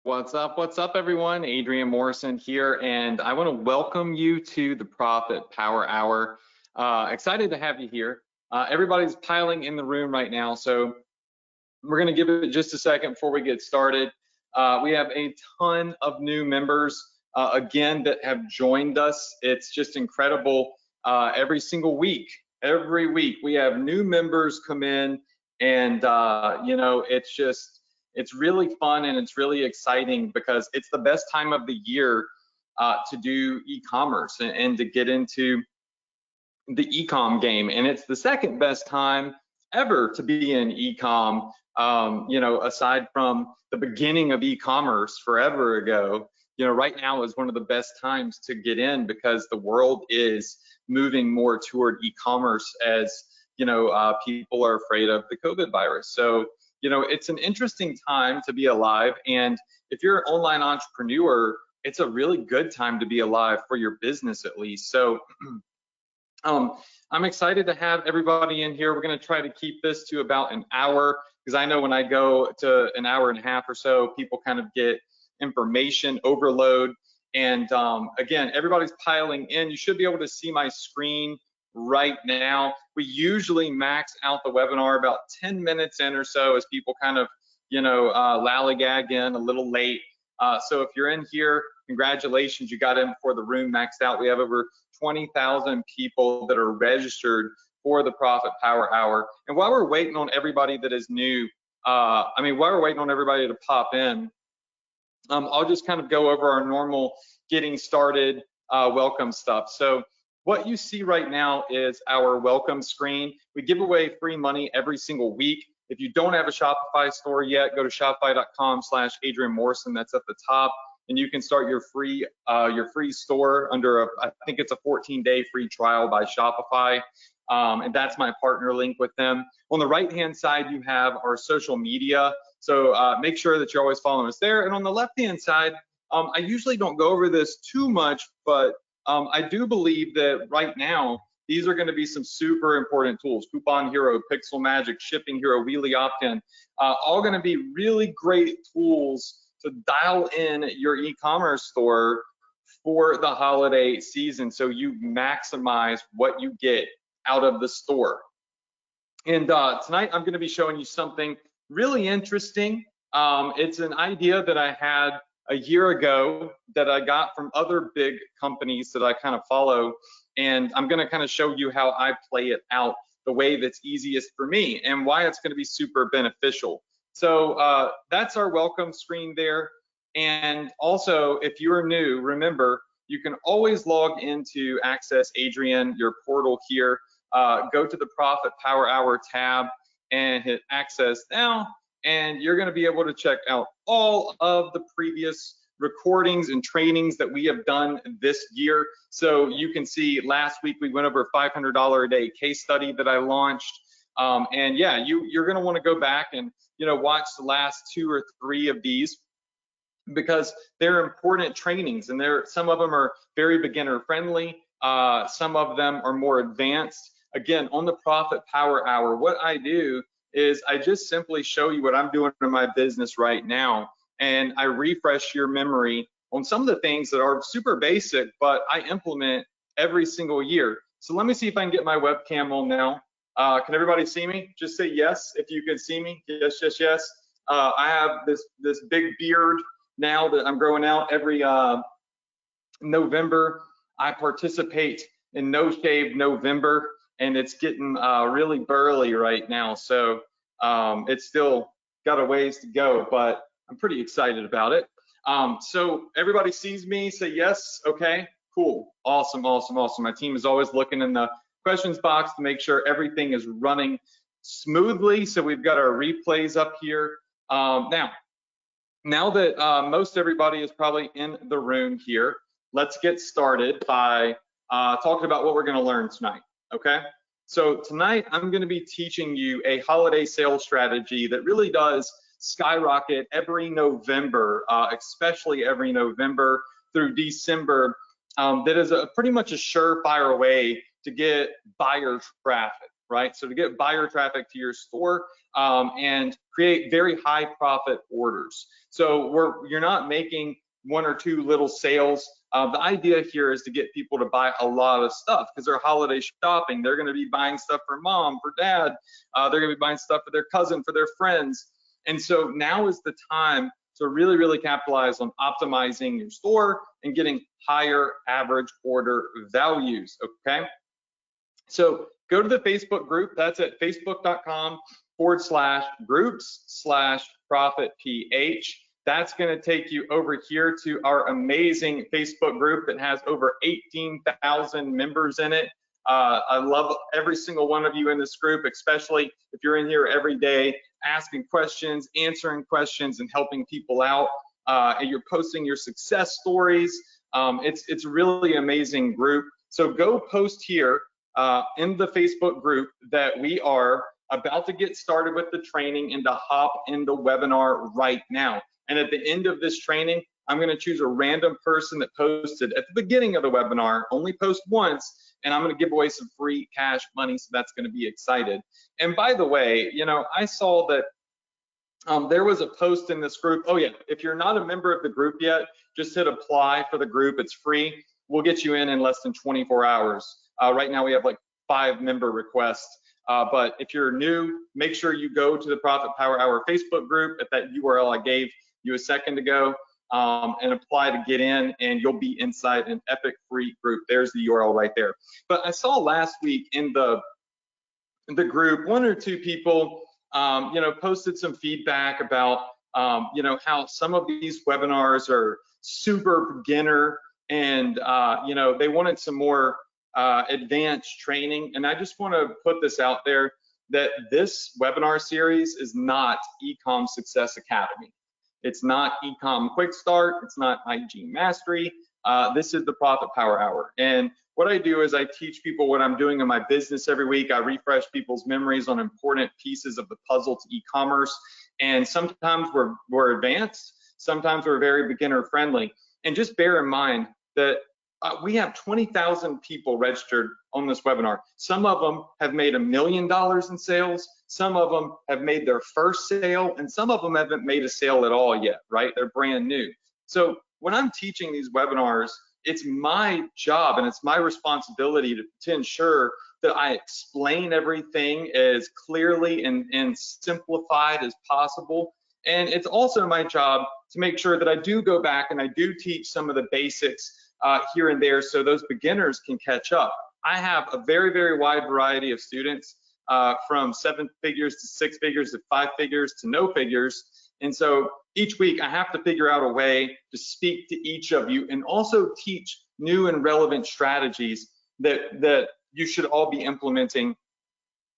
What's up, everyone? Adrian Morrison here, and I want to welcome you to the Profit Power Hour. Excited to have you here. Everybody's piling in the room right now, so we're going to give it just a second before we get started. We have a ton of new members, again, that have joined us. It's just incredible. Every single week, every week, we have new members come in, and it's really fun and it's really exciting because it's the best time of the year to do e-commerce and to get into the e-com game. And it's the second best time ever to be in e-com, aside from the beginning of e-commerce forever ago. Right now is one of the best times to get in because the world is moving more toward e-commerce as, people are afraid of the COVID virus. So, it's an interesting time to be alive. And if you're an online entrepreneur, it's a really good time to be alive for your business, at least. So I'm excited to have everybody in here. We're going to try to keep this to about an hour because I know when I go to an hour and a half or so, people kind of get information overload. And again, everybody's piling in. You should be able to see my screen right now. We usually max out the webinar about 10 minutes in or so as people kind of, lollygag in a little late. So if you're in here, congratulations, you got in before the room maxed out. We have over 20,000 people that are registered for the Profit Power Hour. And while we're waiting on everybody that is new, while we're waiting on everybody to pop in, I'll just kind of go over our normal getting started welcome stuff. So what you see right now is our welcome screen. We give away free money every single week. If you don't have a Shopify store yet, go to shopify.com/Adrian Morrison. That's at the top, and you can start your free store under I think it's a 14-day free trial by Shopify, and that's my partner link with them. On the right-hand side, you have our social media. So make sure that you're always following us there. And on the left-hand side, I usually don't go over this too much, but I do believe that right now, these are going to be some super important tools. Coupon Hero, Pixel Magic, Shipping Hero, Wheelie Opt-in, all going to be really great tools to dial in your e-commerce store for the holiday season so you maximize what you get out of the store. And tonight, I'm going to be showing you something really interesting. It's an idea that I had a year ago that I got from other big companies that I kind of follow, and I'm going to kind of show you how I play it out the way that's easiest for me and why it's going to be super beneficial. So that's our welcome screen there. And also, if you're new, remember, you can always log into Access Adrian, your portal here. Go to the Profit Power Hour tab and hit Access Now, and you're going to be able to check out all of the previous recordings and trainings that we have done this year. So you can see last week we went over $500 a day case study that I launched. And yeah, you're going to want to go back and watch the last 2 or 3 of these because they're important trainings, and some of them are very beginner friendly. Some of them are more advanced. Again, on the Profit Power Hour, what I do is I just simply show you what I'm doing in my business right now, and I refresh your memory on some of the things that are super basic, but I implement every single year. So let me see if I can get my webcam on now. Can everybody see me? Just say yes if you can see me. Yes, yes, yes. I have this big beard now that I'm growing out every November. I participate in No Shave November, and it's getting really burly right now. So it's still got a ways to go, but I'm pretty excited about it. So everybody sees me, say yes, okay, cool, awesome, awesome, awesome. My team is always looking in the questions box to make sure everything is running smoothly. So we've got our replays up here. Now that most everybody is probably in the room here, let's get started by talking about what we're going to learn tonight. Okay, so tonight I'm going to be teaching you a holiday sales strategy that really does skyrocket every November, especially every November through December. That is pretty much a surefire way to get buyer traffic, right? So to get buyer traffic to your store and create very high profit orders. So you're not making one or two little sales. The idea here is to get people to buy a lot of stuff because they're holiday shopping. They're going to be buying stuff for mom, for dad. They're going to be buying stuff for their cousin, for their friends. And so now is the time to really, really capitalize on optimizing your store and getting higher average order values, okay? So go to the Facebook group. That's at facebook.com/groups/profitph. That's going to take you over here to our amazing Facebook group that has over 18,000 members in it. I love every single one of you in this group, especially if you're in here every day asking questions, answering questions, and helping people out. And you're posting your success stories. It's really amazing group. So go post here in the Facebook group that we are about to get started with the training and to hop in the webinar right now. And at the end of this training, I'm going to choose a random person that posted at the beginning of the webinar, only post once, and I'm going to give away some free cash money, so that's going to be excited. And by the way, you know, I saw that there was a post in this group. Oh yeah, if you're not a member of the group yet, just hit apply for the group. It's free. We'll get you in less than 24 hours. Right now we have like 5 member requests. But if you're new, make sure you go to the Profit Power Hour Facebook group at that URL I gave you a second ago and apply to get in, and you'll be inside an epic free group. There's the URL right there. But I saw last week in the group, 1 or 2 people, you know, posted some feedback about, you know, how some of these webinars are super beginner and, you know, they wanted some more advanced training. And I just want to put this out there that this webinar series is not Ecom Success Academy. It's not Ecom Quick Start. It's not IG Mastery. This is the Profit Power Hour. And what I do is I teach people what I'm doing in my business every week. I refresh people's memories on important pieces of the puzzle to e-commerce. And sometimes we're advanced. Sometimes we're very beginner friendly. And just bear in mind that we have 20,000 people registered on this webinar. Some of them have made $1 million in sales. Some of them have made their first sale, and some of them haven't made a sale at all yet, right? They're brand new. So when I'm teaching these webinars, it's my job and it's my responsibility to ensure that I explain everything as clearly and simplified as possible. And it's also my job to make sure that I do go back and I do teach some of the basics here and there so those beginners can catch up. I have a very, very wide variety of students from 7 figures to 6 figures to 5 figures to no figures. And so each week I have to figure out a way to speak to each of you and also teach new and relevant strategies that you should all be implementing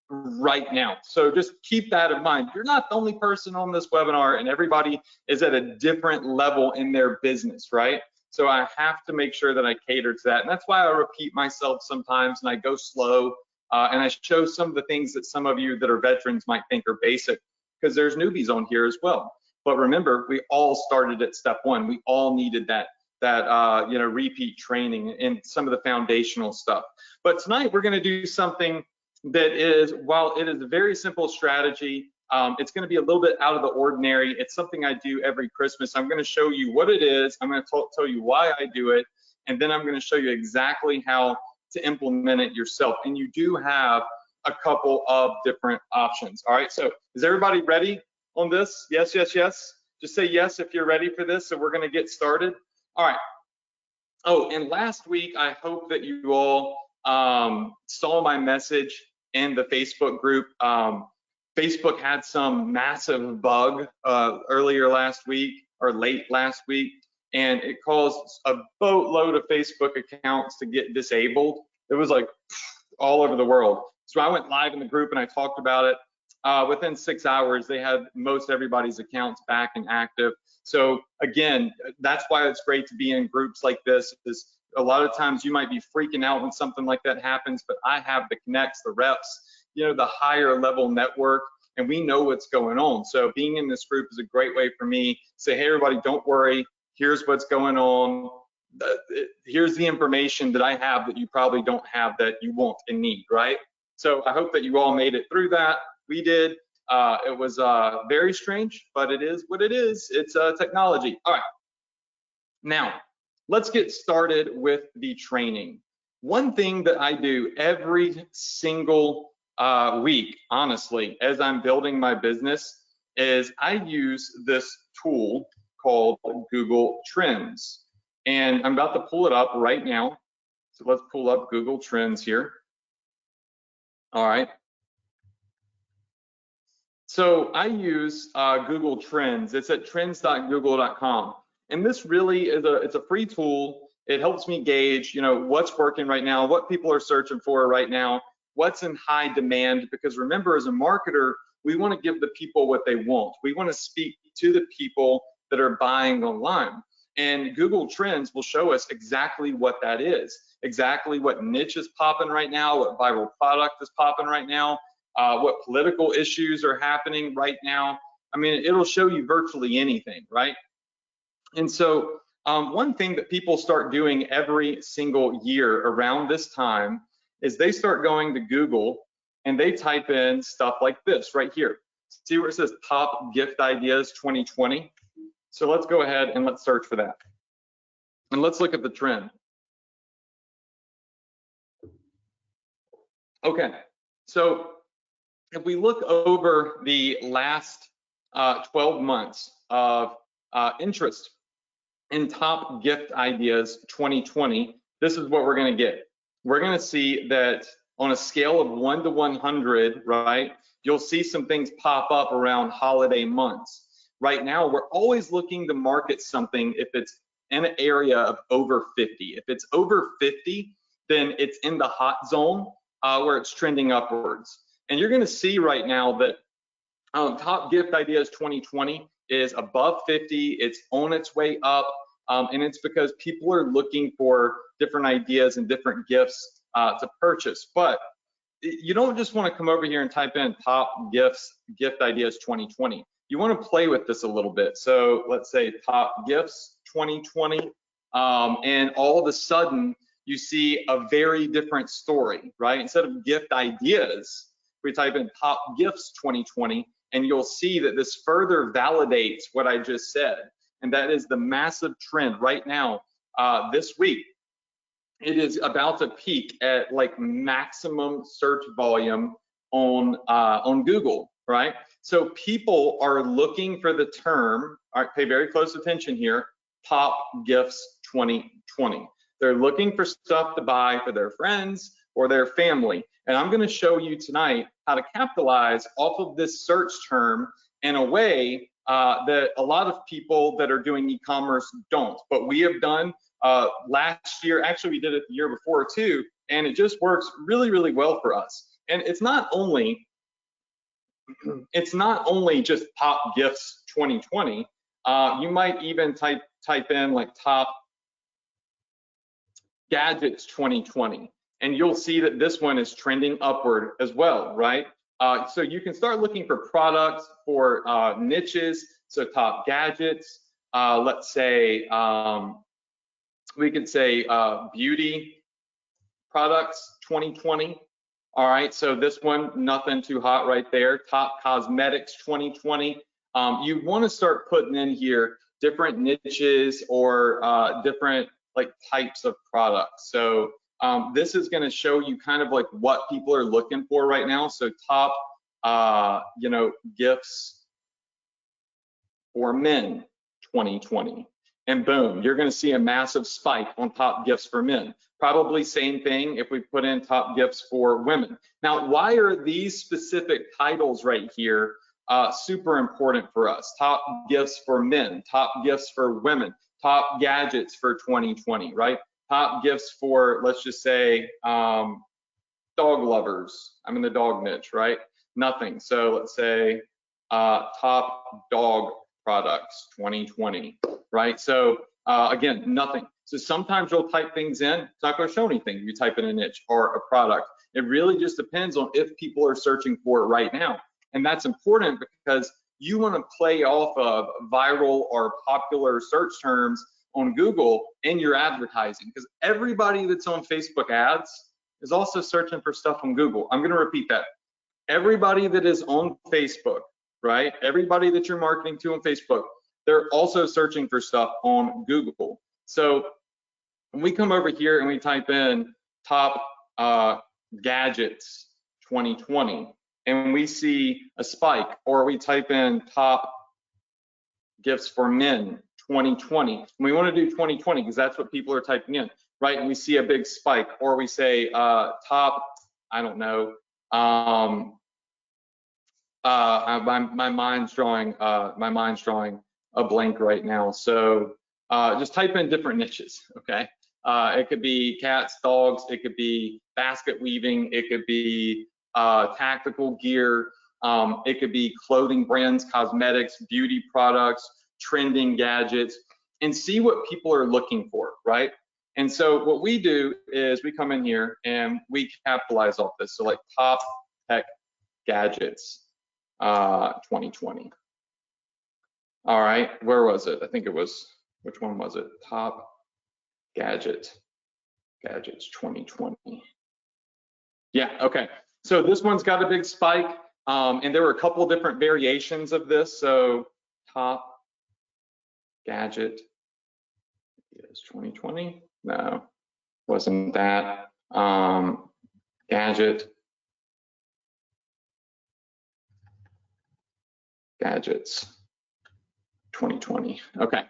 right now. So just keep that in mind. You're not the only person on this webinar, and everybody is at a different level in their business, right? So I have to make sure that I cater to that. And that's why I repeat myself sometimes and I go slow and I show some of the things that some of you that are veterans might think are basic, because there's newbies on here as well. But remember, we all started at step 1. We all needed that you know, repeat training and some of the foundational stuff. But tonight we're going to do something that is, while it is a very simple strategy, it's going to be a little bit out of the ordinary. It's something I do every Christmas. I'm going to show you what it is. I'm going to tell you why I do it, and then I'm going to show you exactly how to implement it yourself. And you do have a couple of different options. All right, so is everybody ready on this? Yes, yes, yes. Just say yes if you're ready for this, and we're going to get started. All right. Oh, and last week, I hope that you all saw my message in the Facebook group. Facebook had some massive bug earlier last week or late last week, and it caused a boatload of Facebook accounts to get disabled. It was like all over the world. So I went live in the group and I talked about it. Within 6 hours, they had most everybody's accounts back and active. So again, that's why it's great to be in groups like this, is a lot of times you might be freaking out when something like that happens, but I have the connects, the reps, you know, the higher level network, and we know what's going on. So being in this group is a great way for me to say, hey, everybody, don't worry. Here's what's going on. Here's the information that I have that you probably don't have that you want and need, right? So I hope that you all made it through that. We did. It was very strange, but it is what it is. It's technology. All right. Now, let's get started with the training. One thing that I do every single week, honestly, as I'm building my business, is I use this tool called Google Trends. And I'm about to pull it up right now. So let's pull up Google Trends here. All right. So I use Google Trends. It's at trends.google.com. And this really is it's a free tool. It helps me gauge, what's working right now, what people are searching for right now, what's in high demand. Because remember, as a marketer, we want to give the people what they want. We want to speak to the people that are buying online. And Google Trends will show us exactly what that is, exactly what niche is popping right now, what viral product is popping right now, what political issues are happening right now. I mean, it'll show you virtually anything, right? And so one thing that people start doing every single year around this time is they start going to Google and they type in stuff like this right here. See where it says top gift ideas 2020? So let's go ahead and let's search for that. And let's look at the trend. Okay, so if we look over the last 12 months of interest in top gift ideas 2020, this is what we're going to get. We're going to see that on a scale of 1 to 100, right, you'll see some things pop up around holiday months. Right now, we're always looking to market something if it's in an area of over 50. If it's over 50, then it's in the hot zone where it's trending upwards. And you're going to see right now that top gift ideas 2020 is above 50. It's on its way up, and it's because people are looking for different ideas and different gifts to purchase. But you don't just want to come over here and type in top gift ideas 2020. You want to play with this a little bit. So let's say top gifts 2020, and all of a sudden you see a very different story, right? Instead of gift ideas, we type in top gifts 2020, and you'll see that this further validates what I just said, and that is the massive trend right now. This week, it is about to peak at like maximum search volume on Google, right? So people are looking for the term. All right, pay very close attention here. Top gifts 2020. They're looking for stuff to buy for their friends or their family. And I'm going to show you tonight how to capitalize off of this search term in a way that a lot of people that are doing e-commerce don't. But we have done last year. Actually, we did it the year before too, and it just works really, really well for us. And it's not only just top gifts 2020. You might even type in like top gadgets 2020, and you'll see that this one is trending upward as well, right? So you can start looking for products for niches. So top gadgets, let's say we could say beauty products 2020. All right, so this one, nothing too hot right there. Top cosmetics 2020. You want to start putting in here different niches or different like types of products. So this is going to show you kind of like what people are looking for right now. So top, gifts for men 2020. And boom, you're going to see a massive spike on top gifts for men. Probably same thing if we put in top gifts for women. Now, why are these specific titles right here super important for us? Top gifts for men, top gifts for women, top gadgets for 2020, right? Top gifts for, let's just say, dog lovers. I'm in the dog niche, right? Nothing. So let's say top dog products 2020, right? So again, nothing. So sometimes you'll type things in, it's not going to show anything. You type in a niche or a product. It really just depends on if people are searching for it right now. And that's important because you want to play off of viral or popular search terms on Google in your advertising, because everybody that's on Facebook ads is also searching for stuff on Google. I'm gonna repeat that. Everybody that is on Facebook, right? Everybody that you're marketing to on Facebook, they're also searching for stuff on Google. So when we come over here and we type in top gadgets 2020, and we see a spike, or we type in top gifts for men 2020, and we want to do 2020 because that's what people are typing in, right? And we see a big spike, or we say top, I don't know, my mind's drawing a blank right now. So just type in different niches, okay? It could be cats, dogs, it could be basket weaving, it could be tactical gear, it could be clothing brands, cosmetics, beauty products, trending gadgets, and see what people are looking for, right? And so what we do is we come in here and we capitalize off this. So like top tech gadgets 2020. All right, where was it? I think it was, which one was it? Top gadgets 2020. Yeah, okay. So this one's got a big spike, and there were a couple different variations of this. So top gadget is 2020. No, wasn't that. Gadgets 2020. Okay.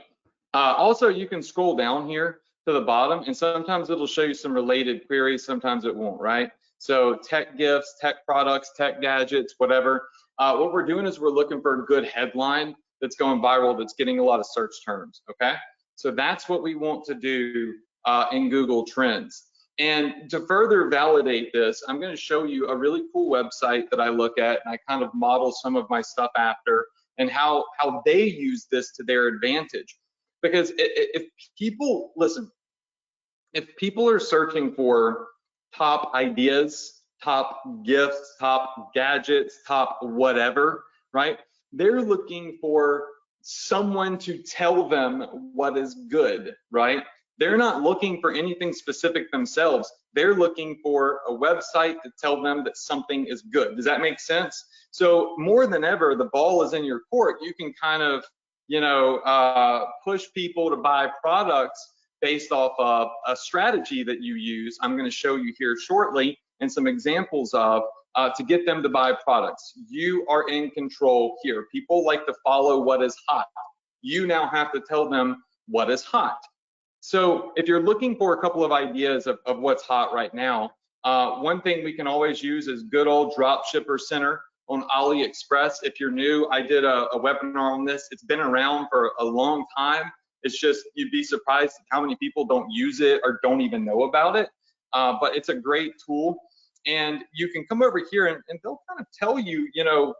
Also, you can scroll down here to the bottom, and sometimes it'll show you some related queries, sometimes it won't, right? So tech gifts, tech products, tech gadgets, whatever. What we're doing is we're looking for a good headline that's going viral, that's getting a lot of search terms, okay? So that's what we want to do in Google Trends. And to further validate this, I'm going to show you a really cool website that I look at, and I kind of model some of my stuff after, and how they use this to their advantage. Because if people, listen, if people are searching for top ideas, top gifts, top gadgets, top whatever, right? They're looking for someone to tell them what is good, right? They're not looking for anything specific themselves. They're looking for a website to tell them that something is good. Does that make sense? So more than ever, the ball is in your court. You can kind of, you know, push people to buy products based off of a strategy that you use. I'm going to show you here shortly, and some examples of to get them to buy products. You are in control here. People like to follow what is hot. You now have to tell them what is hot. So if you're looking for a couple of ideas of what's hot right now, one thing we can always use is good old Dropshipper Center on AliExpress. If you're new, I did a webinar on this. It's been around for a long time. It's just, you'd be surprised at how many people don't use it or don't even know about it. But it's a great tool. And you can come over here and they'll kind of tell you, you know,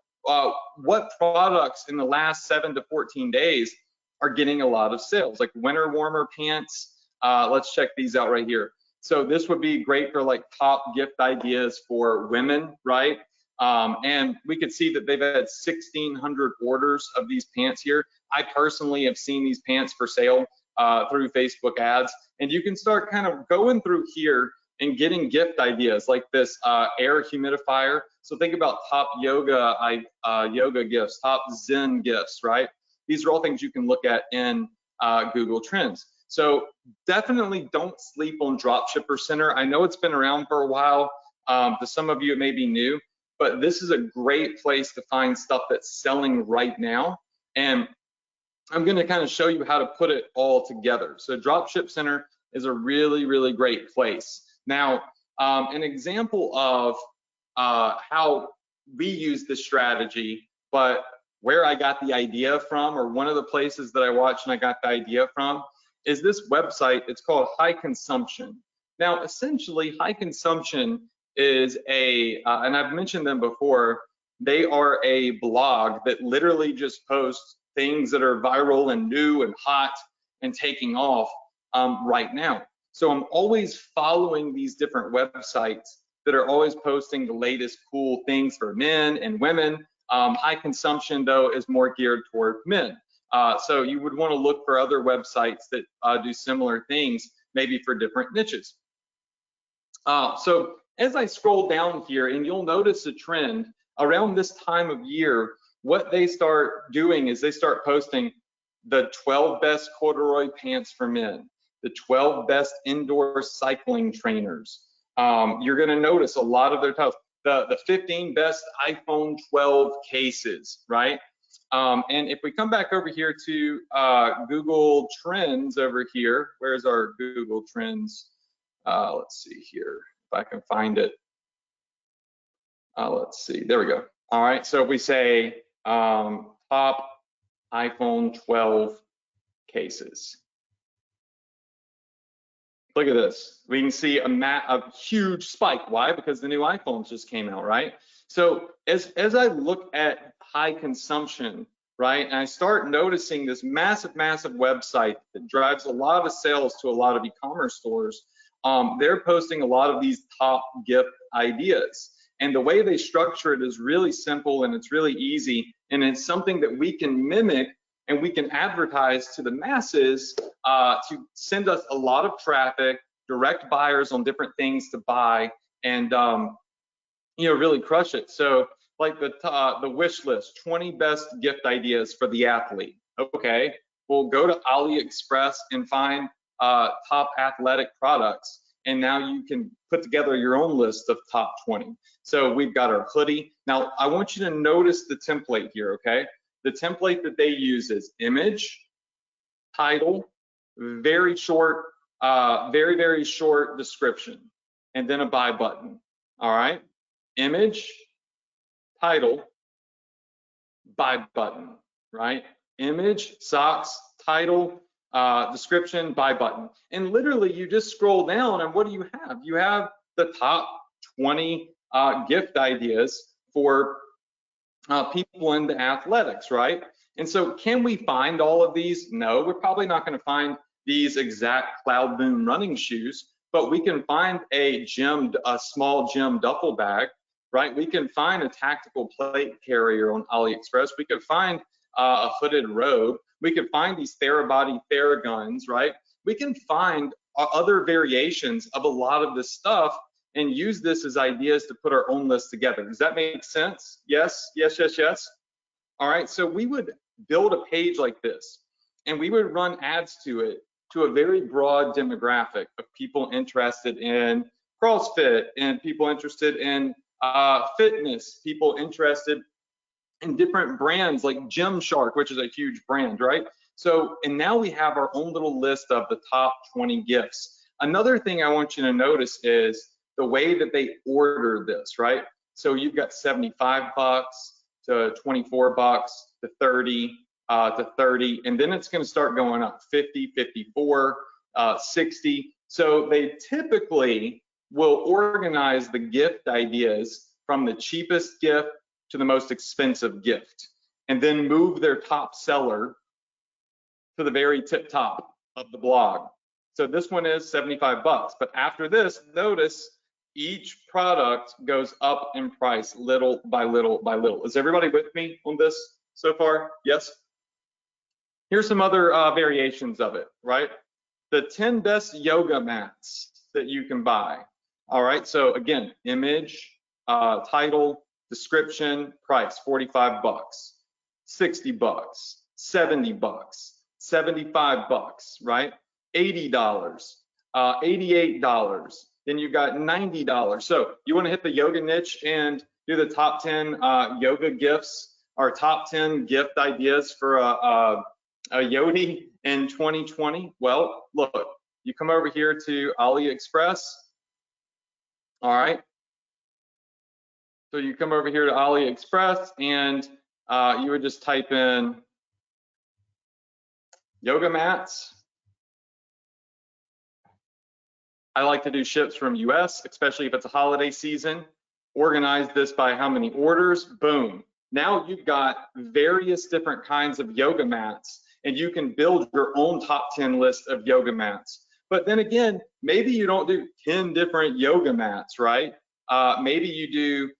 what products in the last 7 to 14 days are getting a lot of sales, like winter warmer pants. Let's check these out right here. So this would be great for like top gift ideas for women, right? And we could see that they've had 1,600 orders of these pants here. I personally have seen these pants for sale through Facebook ads, and you can start kind of going through here and getting gift ideas like this air humidifier. So think about top yoga gifts, top Zen gifts, right? These are all things you can look at in Google Trends. So definitely don't sleep on Dropshipper Center. I know it's been around for a while. To some of you, it may be new, but this is a great place to find stuff that's selling right now. And I'm going to kind of show you how to put it all together. So Dropship Center is a really, really great place. Now, an example of how we use this strategy, but where I got the idea from, or one of the places that I watched and I got the idea from, is this website. It's called High Consumption. Now, essentially, High Consumption is and I've mentioned them before, they are a blog that literally just posts things that are viral and new and hot and taking off right now. So I'm always following these different websites that are always posting the latest cool things for men and women. High Consumption, though, is more geared toward men. So you would want to look for other websites that do similar things, maybe for different niches. So as I scroll down here, and you'll notice a trend around this time of year, what they start doing is they start posting the 12 best corduroy pants for men, the 12 best indoor cycling trainers. You're going to notice a lot of their titles, the 15 best iPhone 12 cases, right? And if we come back over here to Google Trends over here, where's our Google Trends? Let's see here, if I can find it. Let's see, there we go. All right, so if we say top iPhone 12 cases. Look at this. We can see a huge spike. Why? Because the new iPhones just came out, right? So as I look at high consumption, right, and I start noticing this massive website that drives a lot of sales to a lot of e-commerce stores, they're posting a lot of these top gift ideas. And the way they structure it is really simple and it's really easy. And it's something that we can mimic and we can advertise to the masses to send us a lot of traffic, direct buyers on different things to buy, and really crush it. So like the wish list, 20 best gift ideas for the athlete. Okay, we'll go to AliExpress and find top athletic products, and now you can put together your own list of top 20. So we've got our hoodie. Now I want you to notice the template here, okay? The template that they use is image, title, very short, very short description, and then a buy button. All right, image, title, buy button, right? Image, socks, title, description, buy button. And literally you just scroll down and what do you have? You have the top 20 gift ideas for people into athletics, right? And so can we find all of these? No, we're probably not going to find these exact Cloud Boom running shoes, but we can find a small gym duffel bag, right? We can find a tactical plate carrier on AliExpress. We could find a hooded robe. We could find these Therabody Theraguns, right? We can find other variations of a lot of this stuff and use this as ideas to put our own list together. Does that make sense? Yes, yes, yes, yes. All right, so we would build a page like this and we would run ads to it to a very broad demographic of people interested in CrossFit and people interested in fitness, people interested in different brands like Gymshark, which is a huge brand, right? So, and now we have our own little list of the top 20 gifts. Another thing I want you to notice is the way that they order this, right? So you've got 75 bucks to 24 bucks to 30 to 30, and then it's going to start going up 50, 54, 60. So they typically will organize the gift ideas from the cheapest gift to the most expensive gift, and then move their top seller to the very tip top of the blog. So this one is 75 bucks, but after this, notice each product goes up in price little by little by little. Is everybody with me on this so far? Yes? Here's some other variations of it, right? The 10 best yoga mats that you can buy. All right, so again, image, title, description, price, 45 bucks, 60 bucks, 70 bucks, 75 bucks, right? $80, $88. Then you've got $90. So you want to hit the yoga niche and do the top 10 yoga gifts or top 10 gift ideas for a yodi in 2020. Well, look, you come over here to AliExpress. All right. So you come over here to AliExpress and you would just type in yoga mats. I like to do ships from US, especially if it's a holiday season. Organize this by how many orders, boom. Now you've got various different kinds of yoga mats and you can build your own top 10 list of yoga mats. But then again, maybe you don't do 10 different yoga mats, right? Maybe you do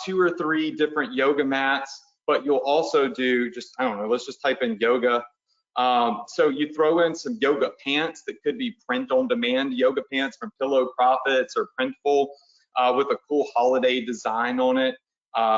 2 or 3 different yoga mats, but you'll also do just, I don't know, let's just type in yoga. So you throw in some yoga pants that could be print on demand yoga pants from Pillow Profits or Printful. with a cool holiday design on it.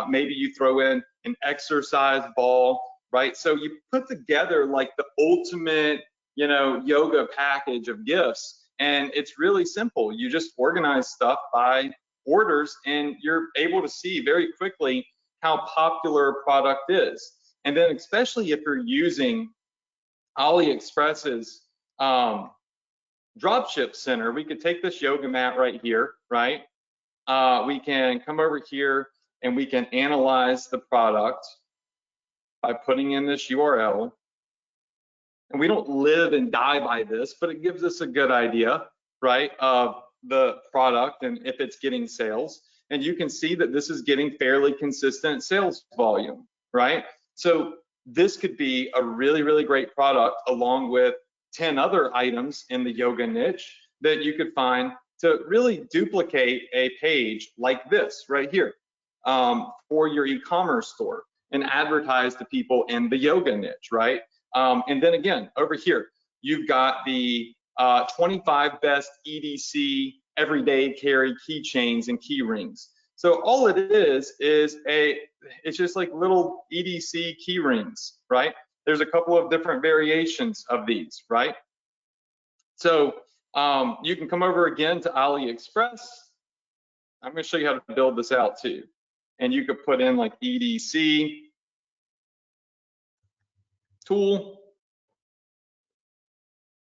Maybe you throw in an exercise ball, right? So you put together like the ultimate, you know, yoga package of gifts, and it's really simple. You just organize stuff by orders, and you're able to see very quickly how popular a product is. And then especially if you're using AliExpress's Dropship Center, we could take this yoga mat right here, right? We can come over here and we can analyze the product by putting in this URL. And we don't live and die by this, but it gives us a good idea, right, of the product and if it's getting sales. And you can see that this is getting fairly consistent sales volume, right? So this could be a really, really great product along with 10 other items in the yoga niche that you could find to really duplicate a page like this right here for your e-commerce store and advertise to people in the yoga niche, right? And then again, over here, you've got the 25 best EDC everyday carry keychains and key rings. So all it is it's just like little EDC key rings, right? There's a couple of different variations of these, right? So you can come over again to AliExpress. I'm going to show you how to build this out too. And you could put in like EDC tool.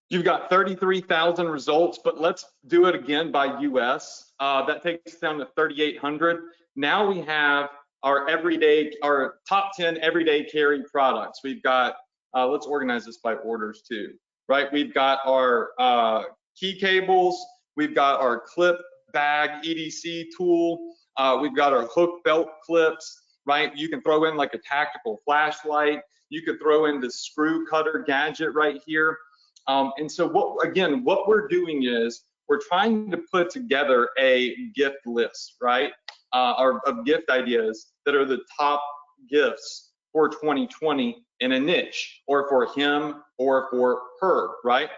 You've got 33,000 results, but let's do it again by US. That takes us down to 3,800. Now we have our top 10 everyday carry products. We've got, let's organize this by orders too, right? We've got our key cables. We've got our clip bag EDC tool. We've got our hook belt clips, right? You can throw in like a tactical flashlight. You could throw in the screw cutter gadget right here. And so what we're doing is we're trying to put together a gift list, right? Of gift ideas that are the top gifts for 2020 in a niche, or for him or for her, right?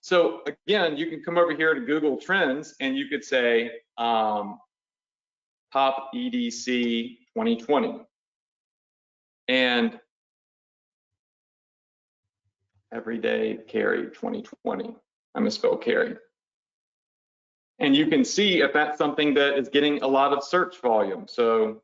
So again, you can come over here to Google Trends and you could say top EDC 2020 and everyday carry 2020. I misspelled carry. And you can see if that's something that is getting a lot of search volume. So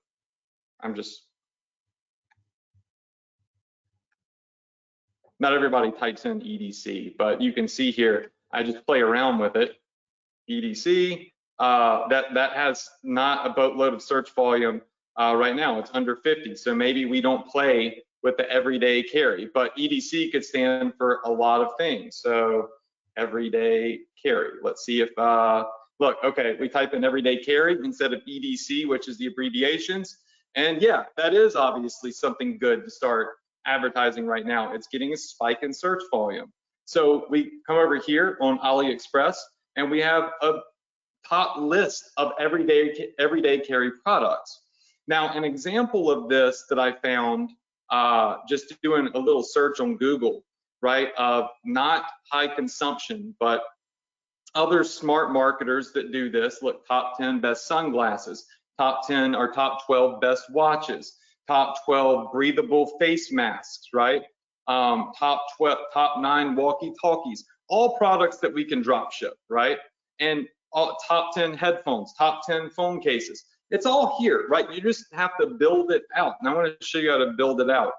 not everybody types in EDC, but you can see here, I just play around with it. EDC, that has not a boatload of search volume right now. It's under 50. So maybe we don't play with the everyday carry, but EDC could stand for a lot of things. So everyday carry. Let's see if, look, okay, we type in everyday carry instead of EDC, which is the abbreviations. And yeah, that is obviously something good to start advertising right now. It's getting a spike in search volume. So we come over here on AliExpress and we have a top list of everyday carry products. Now, an example of this that I found just doing a little search on Google, right, of not high consumption, but other smart marketers that do this. Look, top 10 best sunglasses, top 10 or top 12 best watches, top 12 breathable face masks, right? Top 9 walkie-talkies, all products that we can drop ship, right? And top 10 headphones, top 10 phone cases. It's all here, right? You just have to build it out. And I want to show you how to build it out.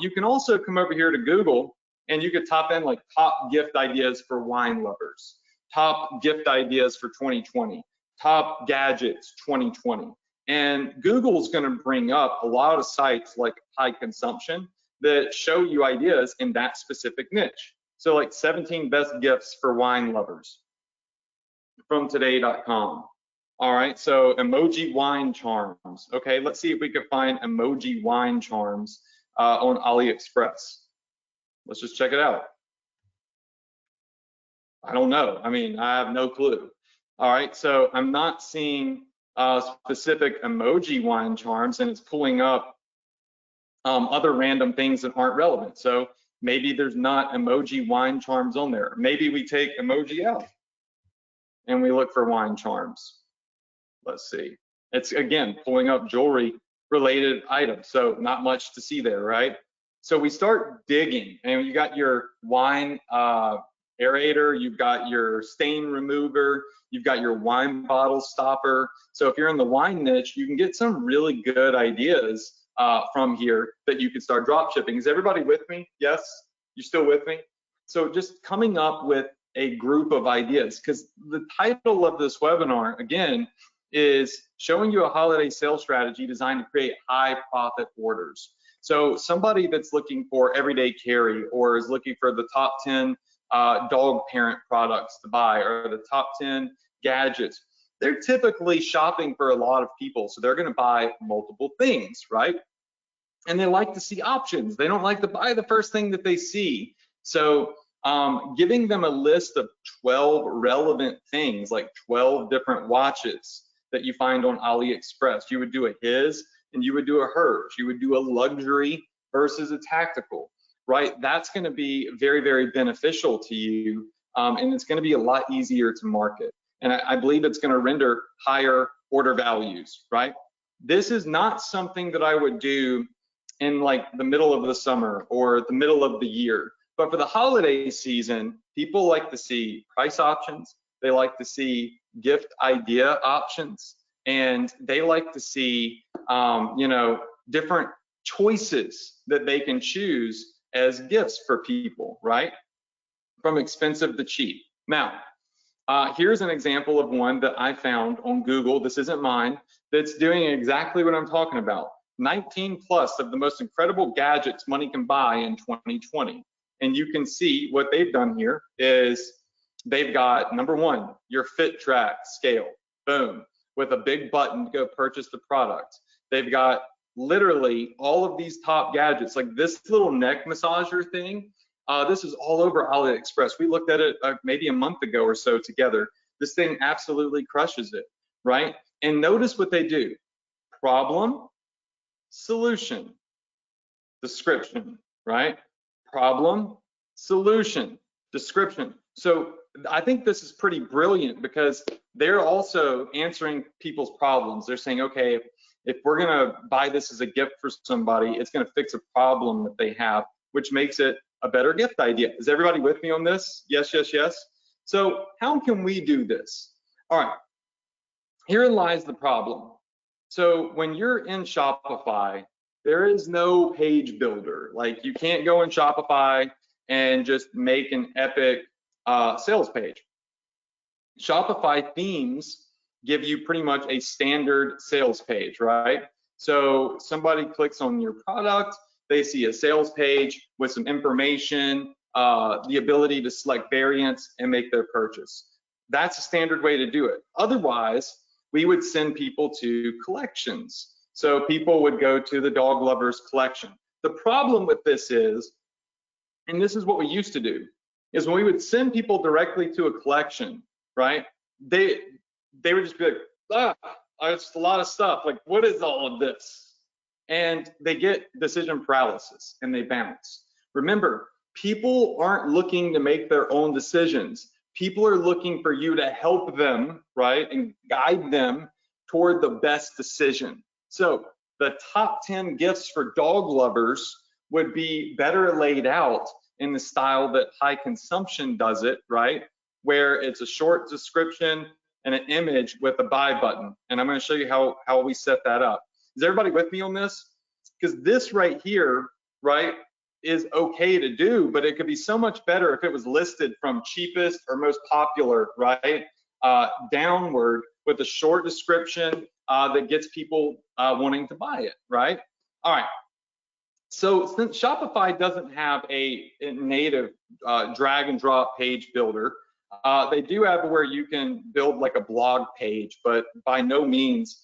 You can also come over here to Google and you could type in like top gift ideas for wine lovers, top gift ideas for 2020, top gadgets 2020. And Google's going to bring up a lot of sites like high consumption that show you ideas in that specific niche. So like 17 best gifts for wine lovers from today.com. All right, so emoji wine charms. Okay, let's see if we can find emoji wine charms on AliExpress. Let's just check it out. I don't know. I mean, I have no clue. All right, so I'm not seeing specific emoji wine charms, and it's pulling up other random things that aren't relevant. So maybe there's not emoji wine charms on there. Maybe we take emoji out. and we look for wine charms. Let's see. It's again pulling up jewelry related items, so not much to see there, right? So we start digging, and you got your wine aerator, you've got your stain remover, you've got your wine bottle stopper. So if you're in the wine niche, you can get some really good ideas from here that you can start drop shipping. Is everybody with me? Yes? You still with me? So just coming up with a group of ideas, because the title of this webinar, again, is showing you a holiday sales strategy designed to create high profit orders. So somebody that's looking for everyday carry, or is looking for the top 10 dog parent products to buy, or the top 10 gadgets, they're typically shopping for a lot of people, so they're going to buy multiple things, right? And they like to see options. They don't like to buy the first thing that they see. So giving them a list of 12 relevant things, like 12 different watches that you find on AliExpress. You would do a his and you would do a hers. You would do a luxury versus a tactical, right? That's going to be very, very beneficial to you, and it's going to be a lot easier to market. And I believe it's going to render higher order values, right? This is not something that I would do in like the middle of the summer or the middle of the year. But for the holiday season, people like to see price options. They like to see gift idea options, and they like to see, you know, different choices that they can choose as gifts for people, right? From expensive to cheap. Now, here's an example of one that I found on Google. This isn't mine. That's doing exactly what I'm talking about. 19 plus of the most incredible gadgets money can buy in 2020. And you can see what they've done here is they've got, number one, your Fit Track scale, boom, with a big button to go purchase the product. They've got literally all of these top gadgets, like this little neck massager thing. This is all over AliExpress. We looked at it maybe a month ago or so together. This thing absolutely crushes it, right? And notice what they do. Problem, solution, description, right? Problem, solution, description. So I think this is pretty brilliant because they're also answering people's problems. They're saying, okay, if we're gonna buy this as a gift for somebody, it's gonna fix a problem that they have, which makes it a better gift idea. Is everybody with me on this? Yes, yes, yes. So how can we do this? All right, herein lies the problem. So when you're in Shopify, there is no page builder. Like you can't go in Shopify and just make an epic sales page. Shopify themes give you pretty much a standard sales page, right? So somebody clicks on your product, they see a sales page with some information, the ability to select variants and make their purchase. That's a standard way to do it. Otherwise, we would send people to collections. So people would go to the dog lovers collection. The problem with this is, and this is what we used to do, is when we would send people directly to a collection, right? They would just be like, it's a lot of stuff. Like, what is all of this? And they get decision paralysis and they bounce. Remember, people aren't looking to make their own decisions. People are looking for you to help them, right, and guide them toward the best decision. So the top 10 gifts for dog lovers would be better laid out in the style that High Consumption does it, right, where it's a short description and an image with a buy button. And I'm going to show you how we set that up. Is everybody with me on this? Because this right here, right, is okay to do, but it could be so much better if it was listed from cheapest or most popular, right, downward with a short description that gets people wanting to buy it, right? All right. So since Shopify doesn't have a native drag and drop page builder, they do have where you can build like a blog page, but by no means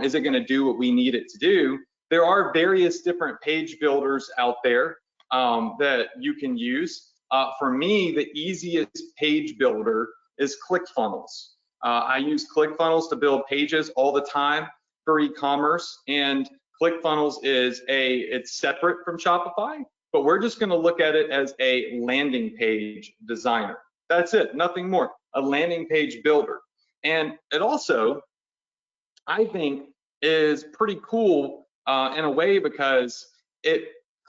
is it going to do what we need it to do. There are various different page builders out there that you can use. For me, the easiest page builder is ClickFunnels. I use ClickFunnels to build pages all the time for e-commerce, and ClickFunnels it's separate from Shopify, but we're just going to look at it as a landing page designer. That's it, nothing more. a landing page builder. And it also, I think, is pretty cool in a way because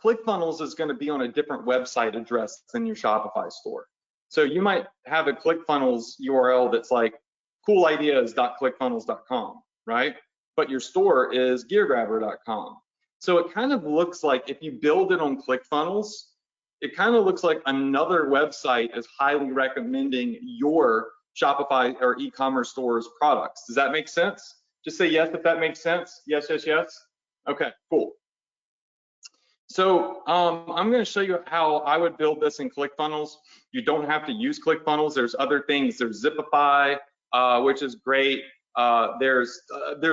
ClickFunnels is going to be on a different website address than your Shopify store. So you might have a ClickFunnels URL that's like coolideas.clickfunnels.com, right? But your store is geargrabber.com. So it kind of looks like if you build it on ClickFunnels, it kind of looks like another website is highly recommending your Shopify or e-commerce store's products. Does that make sense? Just say yes if that makes sense. Yes, yes, yes. Okay, cool. So I'm going to show you how I would build this in ClickFunnels. You don't have to use ClickFunnels. There's other things. There's Zipify, which is great. There's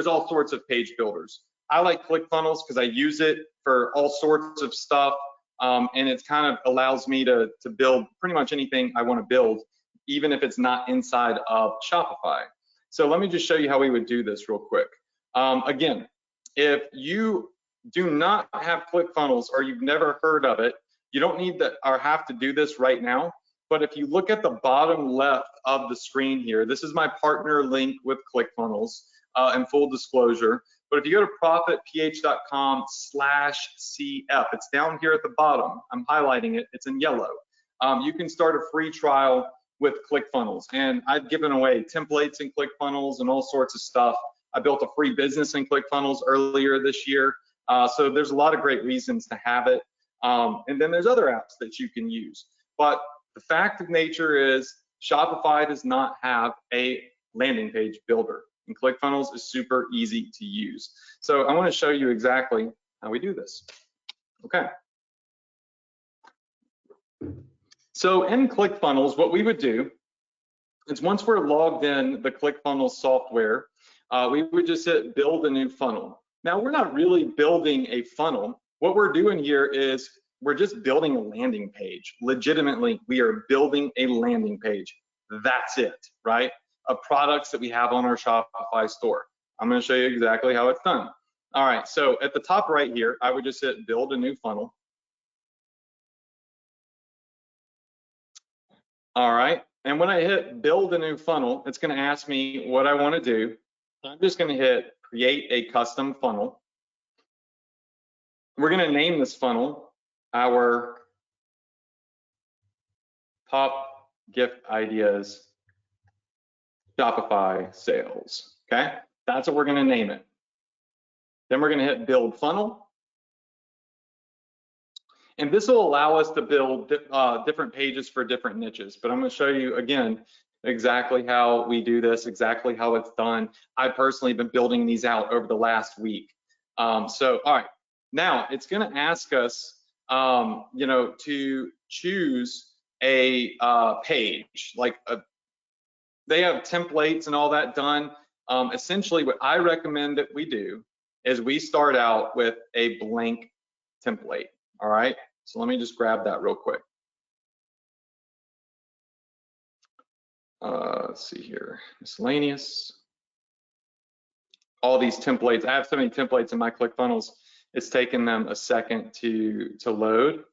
all sorts of page builders. I like ClickFunnels because I use it for all sorts of stuff, and it kind of allows me to build pretty much anything I want to build, even if it's not inside of Shopify. So let me just show you how we would do this real quick. Again, if you do not have ClickFunnels or you've never heard of it, you don't need to or have to do this right now. But if you look at the bottom left of the screen here, this is my partner link with ClickFunnels in full disclosure. But if you go to profitph.com/CF, it's down here at the bottom. I'm highlighting it, it's in yellow. You can start a free trial with ClickFunnels. And I've given away templates in ClickFunnels and all sorts of stuff. I built a free business in ClickFunnels earlier this year. So there's a lot of great reasons to have it. And then there's other apps that you can use. But the fact of nature is Shopify does not have a landing page builder. And ClickFunnels is super easy to use. So I want to show you exactly how we do this. Okay. So in ClickFunnels, what we would do is once we're logged in the ClickFunnels software, we would just hit build a new funnel. Now, we're not really building a funnel. What we're doing here is we're just building a landing page. Legitimately, we are building a landing page. That's it, right? Of products that we have on our Shopify store. I'm going to show you exactly how it's done. All right, so at the top right here, I would just hit build a new funnel. All right, and when I hit build a new funnel, it's going to ask me what I want to do. I'm just going to hit create a custom funnel. We're going to name this funnel our top gift ideas Shopify sales. Okay, that's what we're going to name it. Then we're going to hit build funnel. And this will allow us to build different pages for different niches. But I'm going to show you again exactly how we do this, exactly how it's done. I've personally been building these out over the last week. So, all right, now it's going to ask us, to choose a page. They have templates and all that done. Essentially, what I recommend that we do is we start out with a blank template. All right, so let me just grab that real quick. Let's see here, miscellaneous. All these templates, I have so many templates in my ClickFunnels, it's taken them a second to load.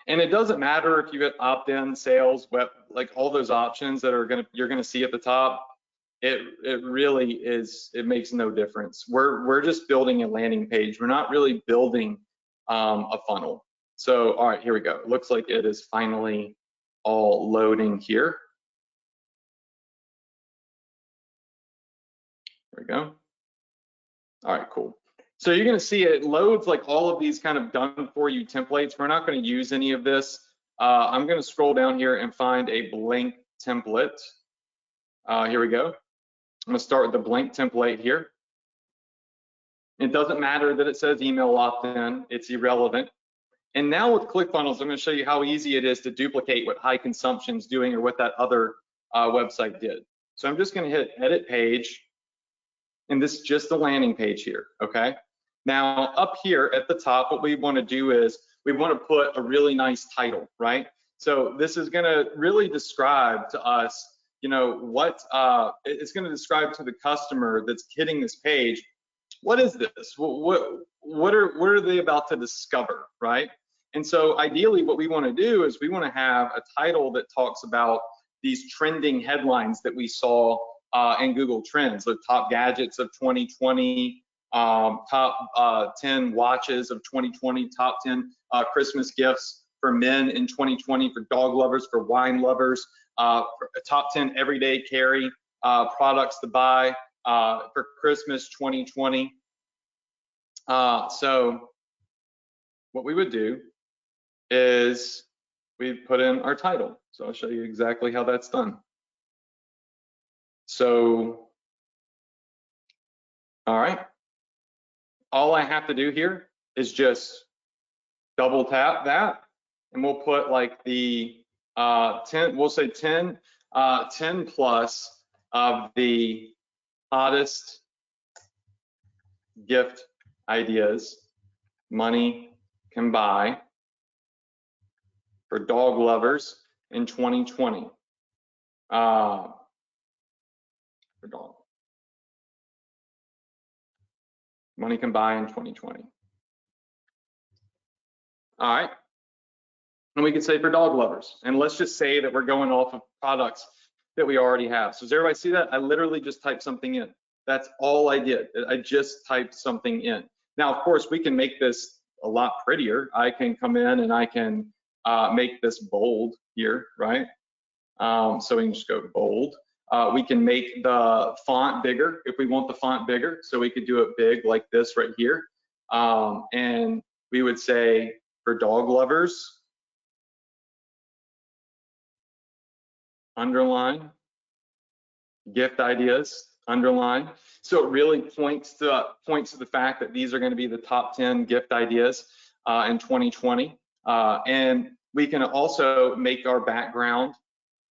And it doesn't matter if you get opt-in, sales, web, like all those options that you're gonna see at the top. It really is, it makes no difference. We're just building a landing page. We're not really building a funnel. So, all right, here we go. It looks like it is finally all loading here. There we go. All right, cool. So you're gonna see it loads like all of these kind of done for you templates. We're not gonna use any of this. I'm gonna scroll down here and find a blank template. Here we go. I'm gonna start with the blank template here. It doesn't matter that it says email opt-in, it's irrelevant. And now with ClickFunnels, I'm gonna show you how easy it is to duplicate what High Consumption's doing or what that other website did. So I'm just gonna hit edit page, and this is just the landing page here, okay? Now up here at the top, what we wanna do is we wanna put a really nice title, right? So this is gonna really describe to us, what it's going to describe to the customer that's hitting this page. What is this? What are they about to discover, right? And so ideally, what we want to do is we want to have a title that talks about these trending headlines that we saw in Google Trends, the top gadgets of 2020, top 10 watches of 2020, top 10 Christmas gifts for men in 2020, for dog lovers, for wine lovers, for top 10 everyday carry products to buy for Christmas 2020. So what we would do is we put in our title. So I'll show you exactly how that's done. So, all right. All I have to do here is just double tap that, and we'll put like the 10, we'll say 10 plus of the hottest gift ideas money can buy for dog lovers in 2020. For dog. Money can buy in 2020. All right. And we can say for dog lovers. And let's just say that we're going off of products that we already have. So does everybody see that? I literally just typed something in. That's all I did. I just typed something in. Now, of course, we can make this a lot prettier. I can come in and I can make this bold here, right? So we can just go bold. We can make the font bigger if we want the font bigger. So we could do it big like this right here. And we would say for dog lovers, underline, gift ideas, underline. So it really points to the fact that these are going to be the top 10 gift ideas in 2020. And we can also make our background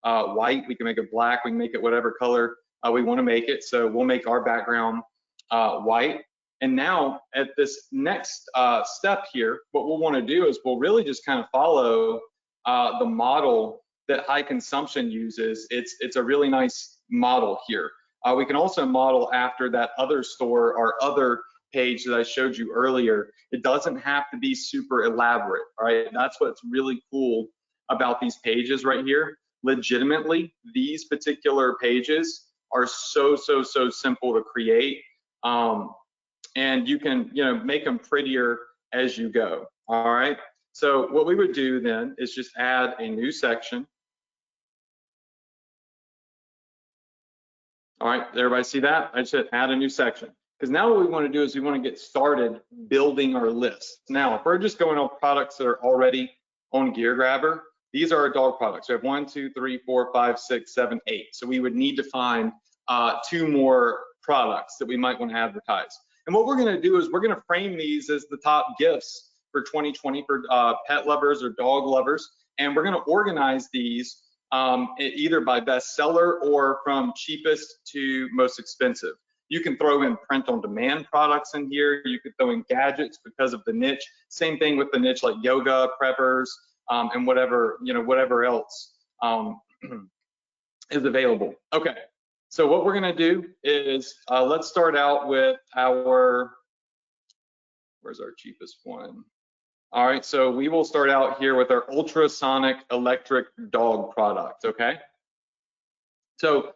white. We can make it black. We can make it whatever color we want to make it. So we'll make our background white. And now at this next step here, what we'll want to do is we'll really just kind of follow the model that high consumption uses. It's a really nice model here. We can also model after that other store or other page that I showed you earlier. It doesn't have to be super elaborate, all right? That's what's really cool about these pages right here. Legitimately, these particular pages are so simple to create, and you can make them prettier as you go. All right. So what we would do then is just add a new section. All right, everybody see that? I said add a new section, because now what we want to do is we want to get started building our list. Now, if we're just going on products that are already on Gear Grabber, these are our dog products. We have 1, 2, 3, 4, 5, 6, 7, 8. So we would need to find 2 more products that we might want to advertise. And what we're going to do is we're going to frame these as the top gifts for 2020 for pet lovers or dog lovers. And we're going to organize these either by bestseller or from cheapest to most expensive. You can throw in print on demand products in here. You could throw in gadgets because of the niche. Same thing with the niche like yoga, preppers, and whatever else is available. Okay, so what we're gonna do is let's start out with where's our cheapest one? All right, so we will start out here with our ultrasonic electric dog product, okay? So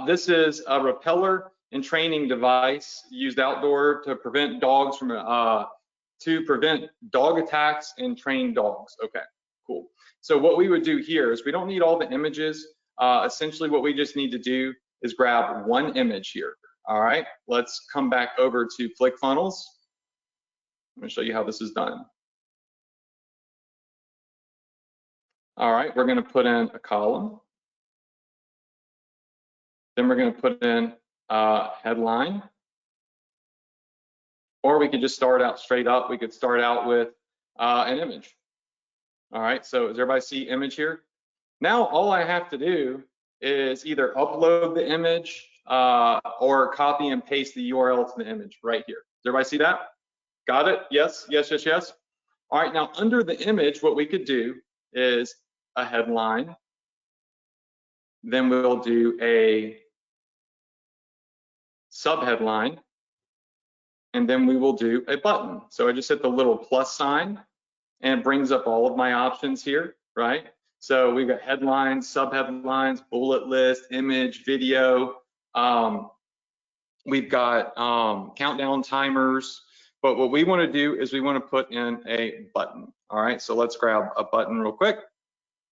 this is a repeller and training device used outdoor to prevent dogs from prevent dog attacks and train dogs. Okay, cool. So what we would do here is we don't need all the images. Essentially what we just need to do is grab one image here. All right, let's come back over to ClickFunnels. I'm gonna show you how this is done. All right, we're gonna put in a column. Then we're gonna put in a headline. Or we could just start out straight up. We could start out with an image. All right, so does everybody see image here? Now all I have to do is either upload the image or copy and paste the URL to the image right here. Does everybody see that? Got it? Yes, yes, yes, yes. All right, now under the image, what we could do is a headline. Then we'll do a subheadline. And then we will do a button. So I just hit the little plus sign and it brings up all of my options here, right? So we've got headlines, subheadlines, bullet list, image, video. We've got countdown timers. But what we want to do is we want to put in a button. All right, so let's grab a button real quick.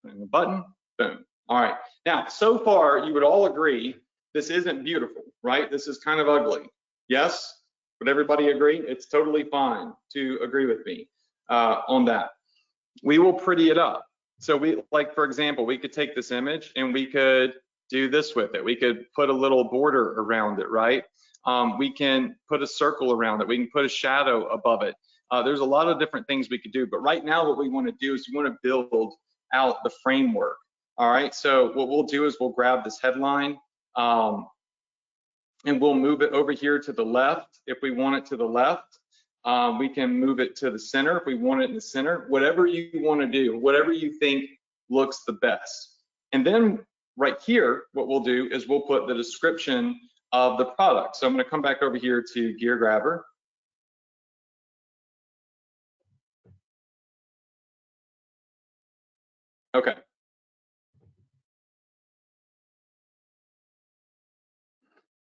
Put in a button, boom. All right, now so far you would all agree this isn't beautiful, right? This is kind of ugly. Yes? Would everybody agree? It's totally fine to agree with me on that. We will pretty it up. So we, like for example, we could take this image and we could do this with it. We could put a little border around it, right? We can put a circle around it. We can put a shadow above it. There's a lot of different things we could do, but right now what we want to do is we want to build out the framework. All right, so what we'll do is we'll grab this headline and we'll move it over here to the left if we want it to the left. We can move it to the center if we want it in the center. Whatever you want to do, whatever you think looks the best. And then right here, what we'll do is we'll put the description of the product. So I'm going to come back over here to Gear Grabber. Okay.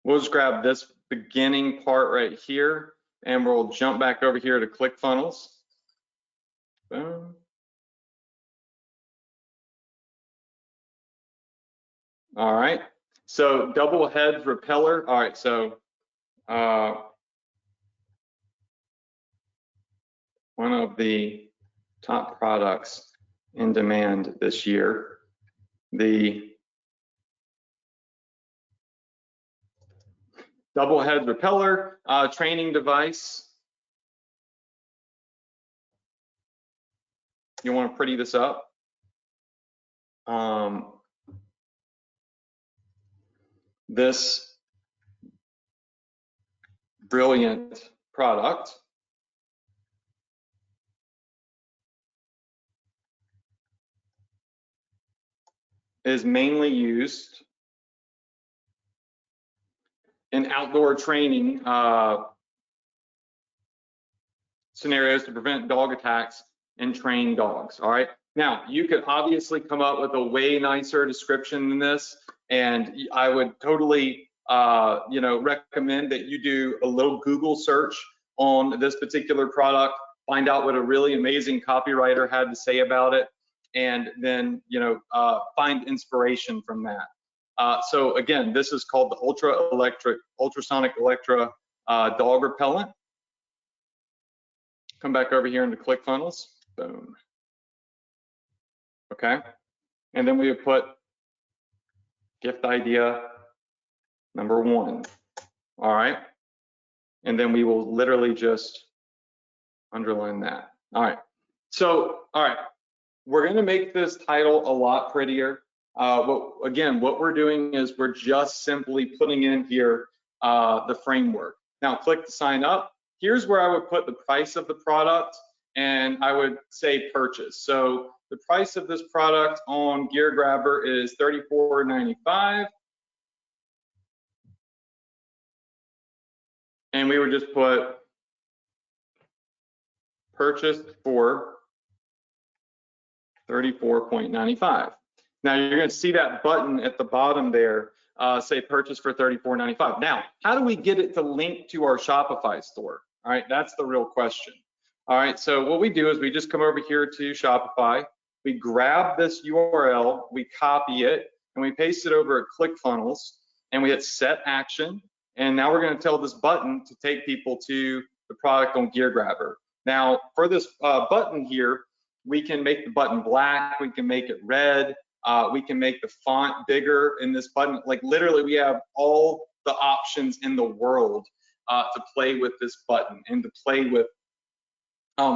We'll just grab this beginning part right here, and we'll jump back over here to ClickFunnels. Boom. All right. So double head repeller. All right. So one of the top products in demand this year, the double head repeller training device. You want to pretty this up. This brilliant product is mainly used in outdoor training scenarios to prevent dog attacks and train dogs. All right. Now, you could obviously come up with a way nicer description than this, and I would totally, recommend that you do a little Google search on this particular product, find out what a really amazing copywriter had to say about it, and then, find inspiration from that. So again, this is called the ultrasonic Electra dog repellent. Come back over here into ClickFunnels. Boom. Okay. And then we would put gift idea number 1. All right. And then we will literally just underline that. All right. So, all right. We're going to make this title a lot prettier. What we're doing is we're just simply putting in here the framework. Now click to sign up. Here's where I would put the price of the product, and I would say purchase. So the price of this product on Gear Grabber is $34.95. And we would just put purchased for $34.95. Now you're going to see that button at the bottom there say purchase for $34.95. Now, how do we get it to link to our Shopify store? All right, that's the real question. All right, so what we do is we just come over here to Shopify, we grab this URL, we copy it, and we paste it over at ClickFunnels, and we hit set action. And now we're going to tell this button to take people to the product on Gear Grabber. Now, for this button here, we can make the button black, we can make it red, we can make the font bigger in this button. Like literally, we have all the options in the world to play with this button and to play with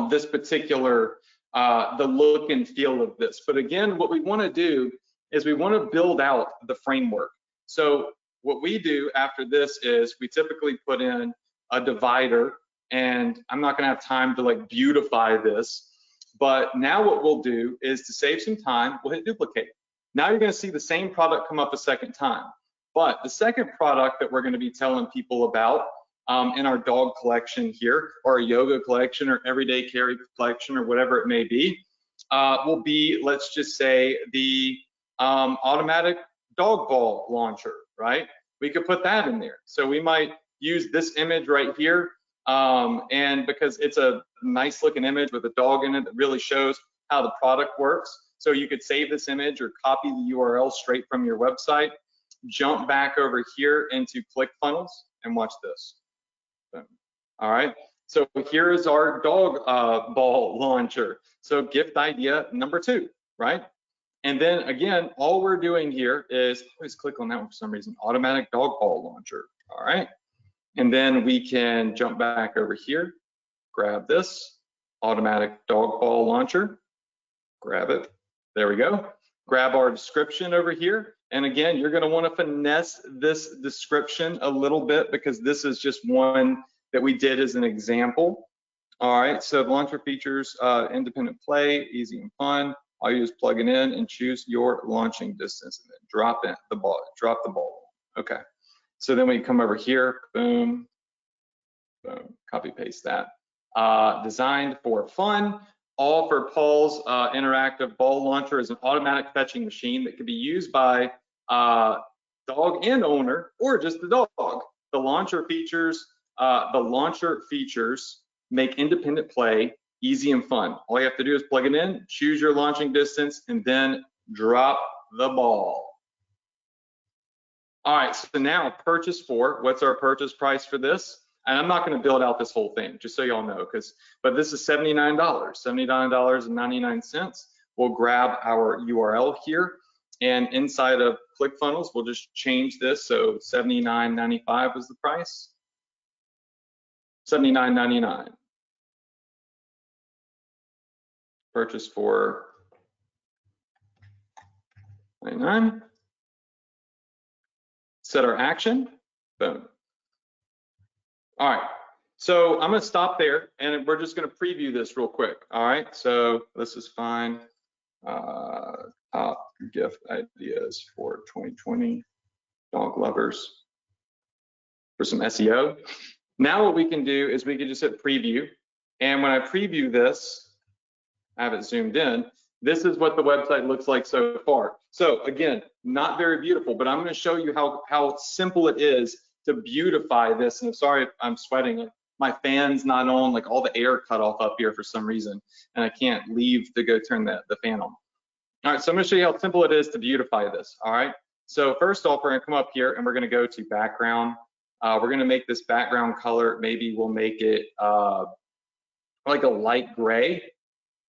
this particular, the look and feel of this. But again, what we want to do is we want to build out the framework. So what we do after this is we typically put in a divider, and I'm not going to have time to like beautify this, but now what we'll do is to save some time, we'll hit duplicate. Now you're going to see the same product come up a second time, but the second product that we're going to be telling people about in our dog collection here, or a yoga collection, or everyday carry collection, or whatever it may be, will be, let's just say, the automatic dog ball launcher, right? We could put that in there. So we might use this image right here, and because it's a nice looking image with a dog in it that really shows how the product works. So you could save this image or copy the URL straight from your website, jump back over here into ClickFunnels and watch this. All right, so here is our dog ball launcher. So gift idea number 2, right? And then again, all we're doing here is, always click on that one for some reason, automatic dog ball launcher, all right? And then we can jump back over here, grab this, automatic dog ball launcher, grab it, there we go. Grab our description over here. And again, you're gonna wanna finesse this description a little bit because this is just one that we did as an example. All right, so the launcher features independent play, easy and fun. All you do is plug it in and choose your launching distance and then drop the ball. Okay, so then we come over here, boom, boom, copy paste that. Designed for fun. All for Paul's interactive ball launcher is an automatic fetching machine that can be used by dog and owner or just the dog. The launcher features make independent play easy and fun. All you have to do is plug it in, choose your launching distance, and then drop the ball. All right, so now purchase for, what's our purchase price for this? And I'm not gonna build out this whole thing, just so y'all know, but this is $79, $79.99. We'll grab our URL here, and inside of ClickFunnels, we'll just change this, so $79.95 was the price. $79.99. Purchase for $99. Set our action, boom. All right, so I'm gonna stop there and we're just gonna preview this real quick. All right, so this is fine. Top gift ideas for 2020, dog lovers, for some SEO. Now what we can do is we can just hit preview. And when I preview this, I have it zoomed in, this is what the website looks like so far. So again, not very beautiful, but I'm gonna show you how simple it is to beautify this. And I'm sorry if I'm sweating, my fan's not on, like all the air cut off up here for some reason, and I can't leave to go turn the fan on. All right, so I'm gonna show you how simple it is to beautify this, all right? So first off, we're gonna come up here and we're gonna go to background. We're gonna make this background color, maybe we'll make it like a light gray.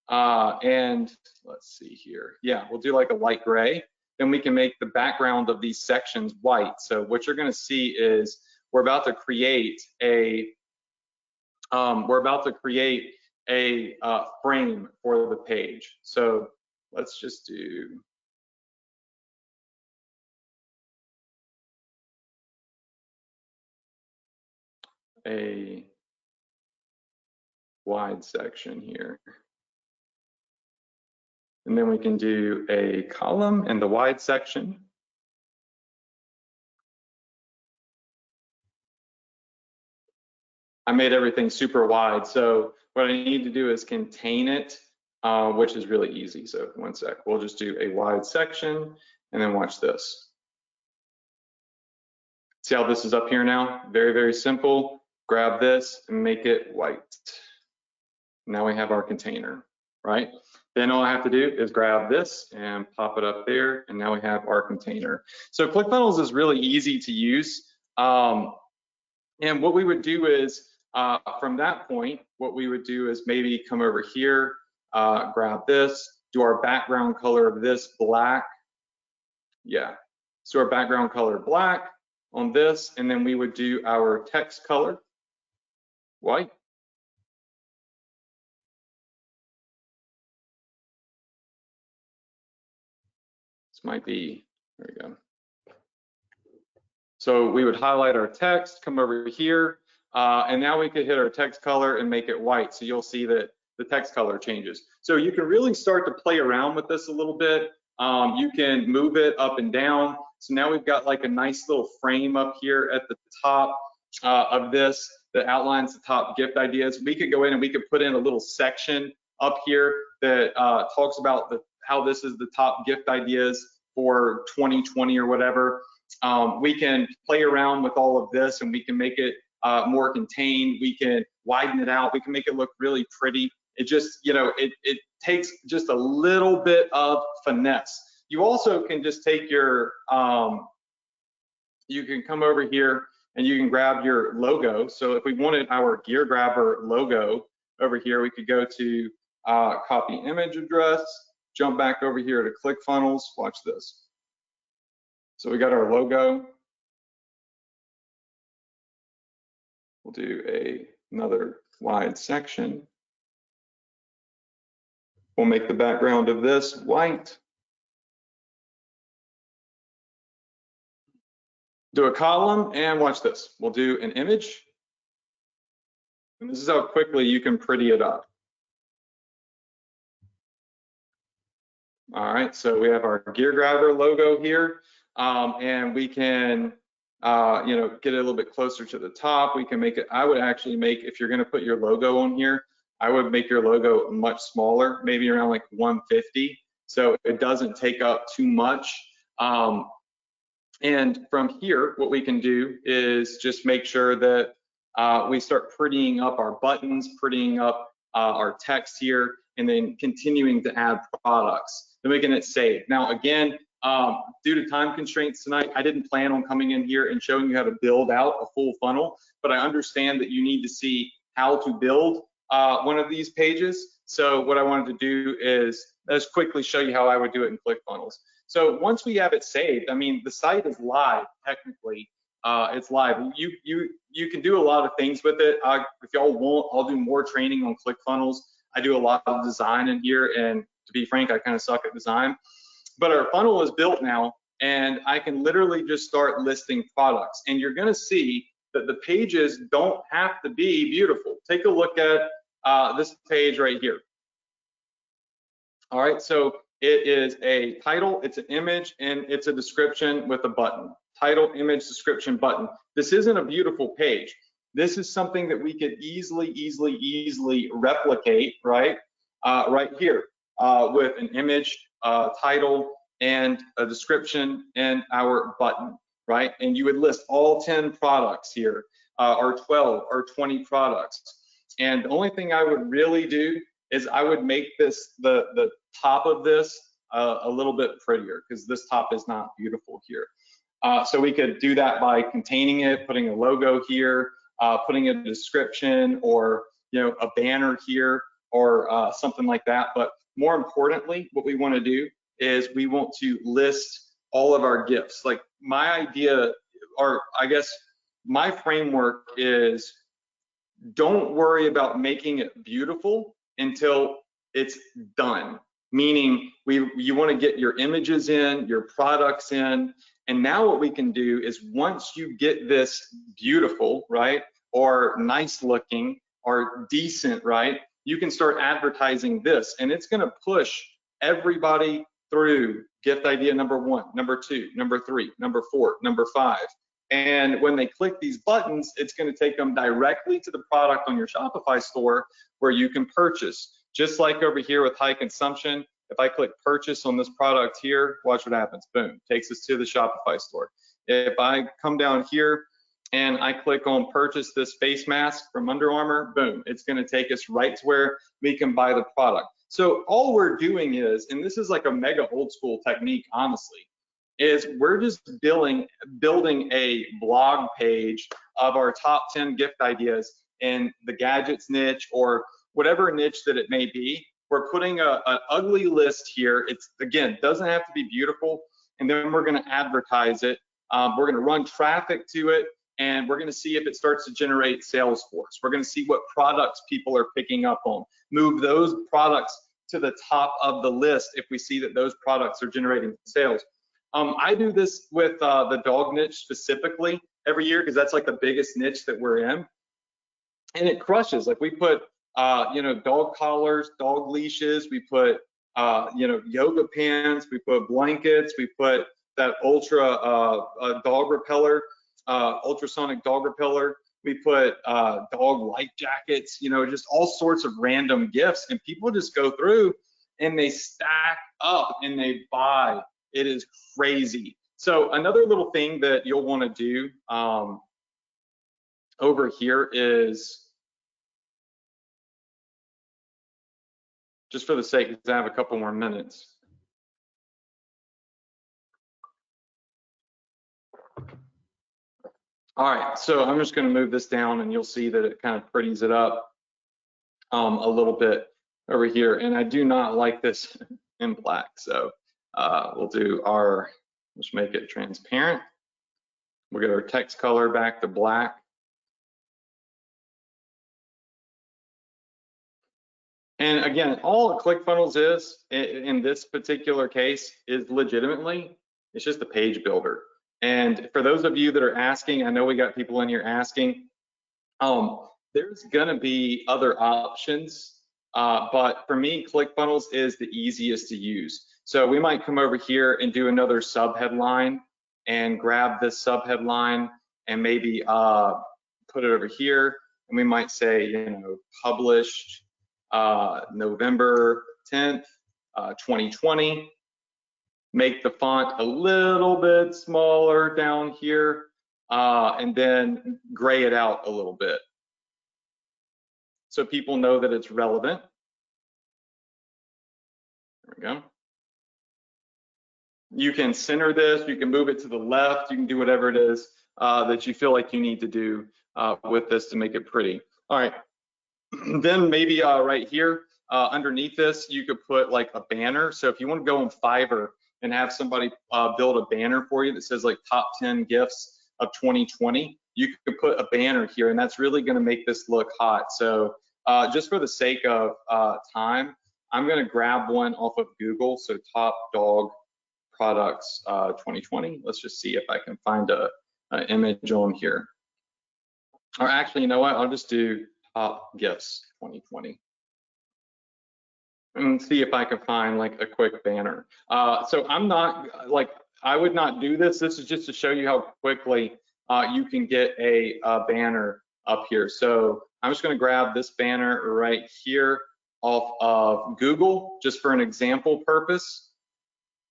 And let's see here. Yeah, we'll do like a light gray. Then we can make the background of these sections white. So what you're gonna see is we're about to create a frame for the page. So let's just do a wide section here. And then we can do a column in the wide section. I made everything super wide, so what I need to do is contain it, which is really easy. So one sec, we'll just do a wide section and then watch this. See how this is up here now? Very, very simple. Grab this and make it white. Now we have our container, right? Then all I have to do is grab this and pop it up there, and now we have our container. So ClickFunnels is really easy to use. And what we would do is, from that point, what we would do is maybe come over here, grab this, do our background color of this black. Yeah, so our background color black on this, and then we would do our text color white. This might be, there we go. So we would highlight our text, come over here, and now we could hit our text color and make it white. So you'll see that the text color changes. So you can really start to play around with this a little bit. You can move it up and down. So now we've got like a nice little frame up here at the top of this that outlines the top gift ideas. We could go in and we could put in a little section up here that talks about how this is the top gift ideas for 2020 or whatever. We can play around with all of this and we can make it more contained. We can widen it out. We can make it look really pretty. It just, you know, it takes just a little bit of finesse. You also can just take your, you can come over here and you can grab your logo. So if we wanted our gear grabber logo over here, we could go to copy image address, jump back over here to ClickFunnels. Watch this. So we got our logo. We'll do another wide section. We'll make the background of this white. Do a column and watch this. We'll do an image. And this is how quickly you can pretty it up. All right, so we have our gear grabber logo here, and we can, you know, get it a little bit closer to the top. We can make it, I would actually make, if you're gonna put your logo on here, I would make your logo much smaller, maybe around like 150, so it doesn't take up too much. And from here, what we can do is just make sure that we start prettying up our buttons, prettying up our text here, and then continuing to add products. Then we can hit save. Now again, due to time constraints tonight, I didn't plan on coming in here and showing you how to build out a full funnel, but I understand that you need to see how to build one of these pages. So what I wanted to do is just quickly show you how I would do it in ClickFunnels. So once we have it saved, I mean, the site is live technically. It's live. You can do a lot of things with it. If y'all want, I'll do more training on ClickFunnels. I do a lot of design in here, and to be frank, I kind of suck at design. But our funnel is built now, and I can literally just start listing products. And you're going to see that the pages don't have to be beautiful. Take a look at this page right here. All right, so it is a title, it's an image, and it's a description with a button. Title, image, description, button. This isn't a beautiful page. This is something that we could easily replicate, right? Right here with an image, title, and a description, and our button, right? And you would list all 10 products here, or 12 or 20 products. And the only thing I would really do is I would make this, the top of this a little bit prettier, because this top is not beautiful here. So we could do that by containing it, putting a logo here, putting a description, or a banner here, or something like that. But more importantly, what we want to do is we want to list all of our gifts. Like my idea, or I guess my framework is, don't worry about making it beautiful until it's done. Meaning you want to get your images in, your products in, and now what we can do is once you get this beautiful, right, or nice looking, or decent, right, you can start advertising this, and it's going to push everybody through gift idea number 1, number 2, number 3, number 4, number 5. And when they click these buttons, it's going to take them directly to the product on your Shopify store where you can purchase. Just like over here with high consumption, if I click purchase on this product here, watch what happens. Boom, takes us to the Shopify store. If I come down here and I click on purchase this face mask from Under Armour, boom, it's going to take us right to where we can buy the product. So all we're doing is, and this is like a mega old school technique, honestly, is we're just building a blog page of our top 10 gift ideas in the gadgets niche, or whatever niche that it may be. We're putting an ugly list here. It's, again, doesn't have to be beautiful, and then we're going to advertise it. We're going to run traffic to it, and we're going to see if it starts to generate sales for us. We're going to see what products people are picking up on. Move those products to the top of the list if we see that those products are generating sales. I do this with the dog niche specifically every year, because that's like the biggest niche that we're in, and it crushes. Like we put dog collars, dog leashes, we put yoga pants, we put blankets, we put that ultra dog repeller, ultrasonic dog repeller, We put dog life jackets, you know, just all sorts of random gifts, and people just go through and they stack up and they buy. It is crazy. So another little thing that you'll want to do over here is, just for the sake, because I have a couple more minutes. All right, so I'm just going to move this down and you'll see that it kind of pretties it up a little bit over here. And I do not like this in black, so we'll do our, let's make it transparent. We'll get our text color back to black. And again, all ClickFunnels is in this particular case is legitimately, it's just a page builder. And for those of you that are asking, I know we got people in here asking, there's gonna be other options, but for me, ClickFunnels is the easiest to use. So we might come over here and do another subheadline and grab this subheadline and maybe put it over here. And we might say, you know, published November 10th, 2020. Make the font a little bit smaller down here, and then gray it out a little bit so people know that it's relevant. There we go. You can center this, you can move it to the left, you can do whatever it is that you feel like you need to do with this to make it pretty. All right, then maybe right here underneath this, you could put like a banner. So if you want to go on Fiverr and have somebody build a banner for you that says like top 10 gifts of 2020, you could put a banner here, and that's really going to make this look hot. So just for the sake of time, I'm going to grab one off of Google. So top dog products 2020. Let's just see if I can find an image on here. Or actually, you know what? I'll just do top gifts 2020. And see if I can find like a quick banner. So I'm not like, I would not do this. This is just to show you how quickly you can get a banner up here. So I'm just going to grab this banner right here off of Google just for an example purpose.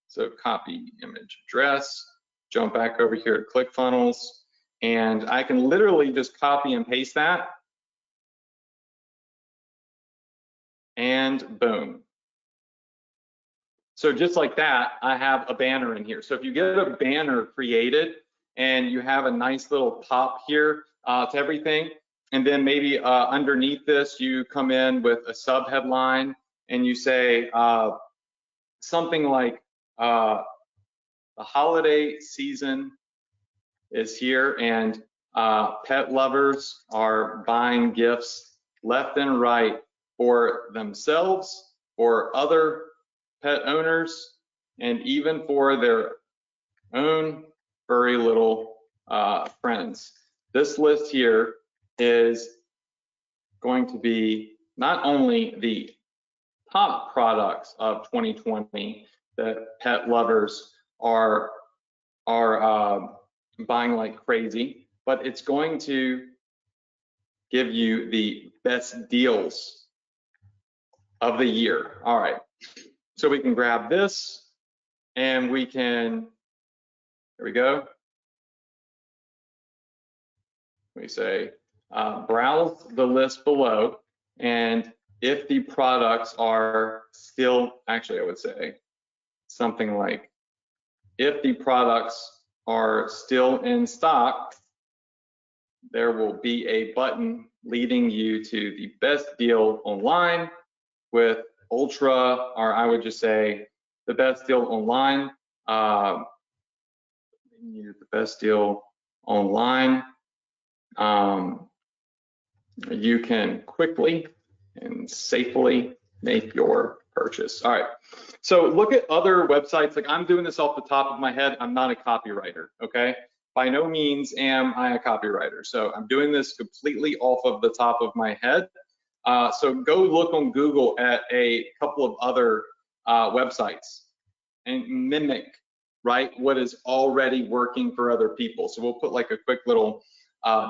So copy image address, jump back over here to ClickFunnels, and I can literally just copy and paste that. And boom. So just like that, I have a banner in here. So if you get a banner created and you have a nice little pop here to everything, and then maybe underneath this, you come in with a sub headline and you say something like the holiday season is here and pet lovers are buying gifts left and right for themselves or other pet owners, and even for their own furry little friends. This list here is going to be not only the top products of 2020 that pet lovers are buying like crazy, but it's going to give you the best deals of the year. All right, so we can grab this and we can, there we go. We say browse the list below, and if the products are still, actually I would say something like, if the products are still in stock, there will be a button leading you to the best deal online with Ultra, or I would just say the best deal online. The best deal online. You can quickly and safely make your purchase. All right, so look at other websites. Like, I'm doing this off the top of my head. I'm not a copywriter, okay? By no means am I a copywriter. So I'm doing this completely off of the top of my head. So go look on Google at a couple of other websites and mimic, right, what is already working for other people. So we'll put like a quick little